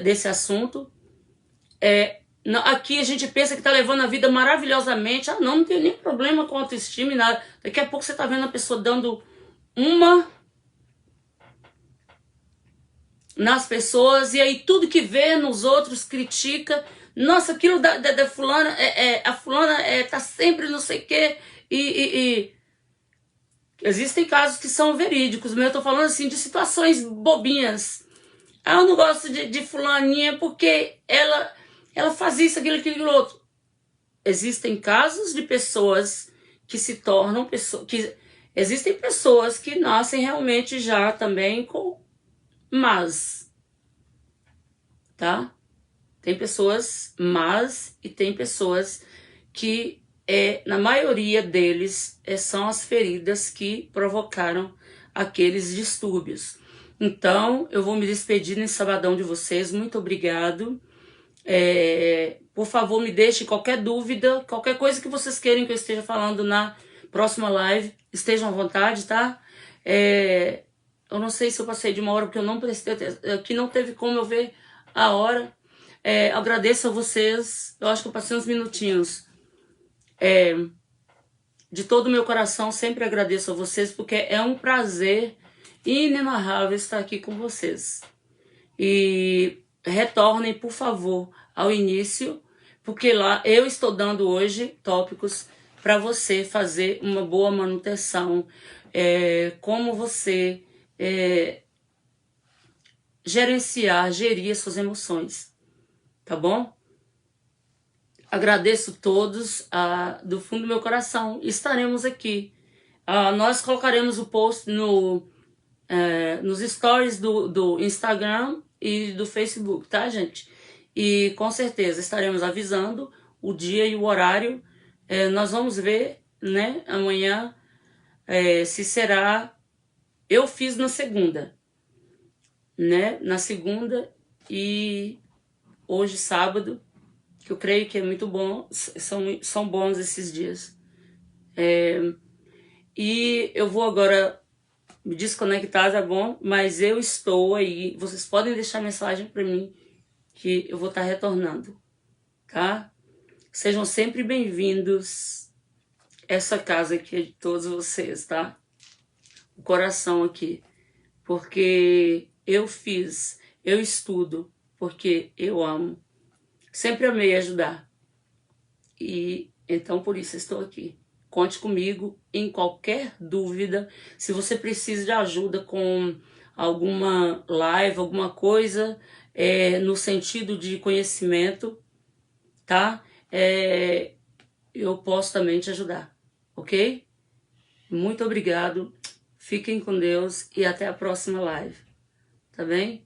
desse assunto. Aqui a gente pensa que está levando a vida maravilhosamente. Não tem nem problema com autoestima e nada. Daqui a pouco você está vendo a pessoa dando uma nas pessoas, e aí tudo que vê nos outros critica. Nossa, aquilo da fulana, a fulana tá sempre não sei o quê, e existem casos que são verídicos, mas eu tô falando assim de situações bobinhas. Ah, eu não gosto de fulaninha porque ela faz isso, aquilo outro. Existem casos de pessoas que se tornam pessoas, que existem pessoas que nascem realmente já também com más, tá? Tem pessoas más e tem pessoas que, na maioria deles, são as feridas que provocaram aqueles distúrbios. Então, eu vou me despedir nesse sabadão de vocês. Muito obrigado. Por favor, me deixe qualquer dúvida, qualquer coisa que vocês queiram que eu esteja falando na próxima live. Estejam à vontade, tá? Eu não sei se eu passei de uma hora, porque eu não prestei atenção, que não teve como eu ver a hora. Agradeço a vocês. Eu acho que eu passei uns minutinhos. De todo o meu coração, sempre agradeço a vocês, porque é um prazer inenarrável estar aqui com vocês. E retornem, por favor, ao início, porque lá eu estou dando hoje tópicos para você fazer uma boa manutenção, como você gerir suas emoções, tá bom? Agradeço todos do fundo do meu coração. Estaremos aqui. Nós colocaremos o post nos stories do Instagram e do Facebook, tá, gente? E com certeza estaremos avisando o dia e o horário. Nós vamos ver, né, amanhã, se será... Eu fiz na segunda, né? Na segunda e hoje, sábado, que eu creio que é muito bom, são bons esses dias. E eu vou agora me desconectar, tá bom? Mas eu estou aí, vocês podem deixar mensagem para mim, que eu vou estar retornando, tá? Sejam sempre bem-vindos. Essa casa aqui é de todos vocês, tá? O coração aqui. Porque eu estudo, porque eu amo. Sempre amei ajudar. E então por isso estou aqui. Conte comigo em qualquer dúvida. Se você precisa de ajuda com alguma live, alguma coisa, no sentido de conhecimento, tá? Eu posso também te ajudar, ok? Muito obrigado. Fiquem com Deus e até a próxima live. Tá bem?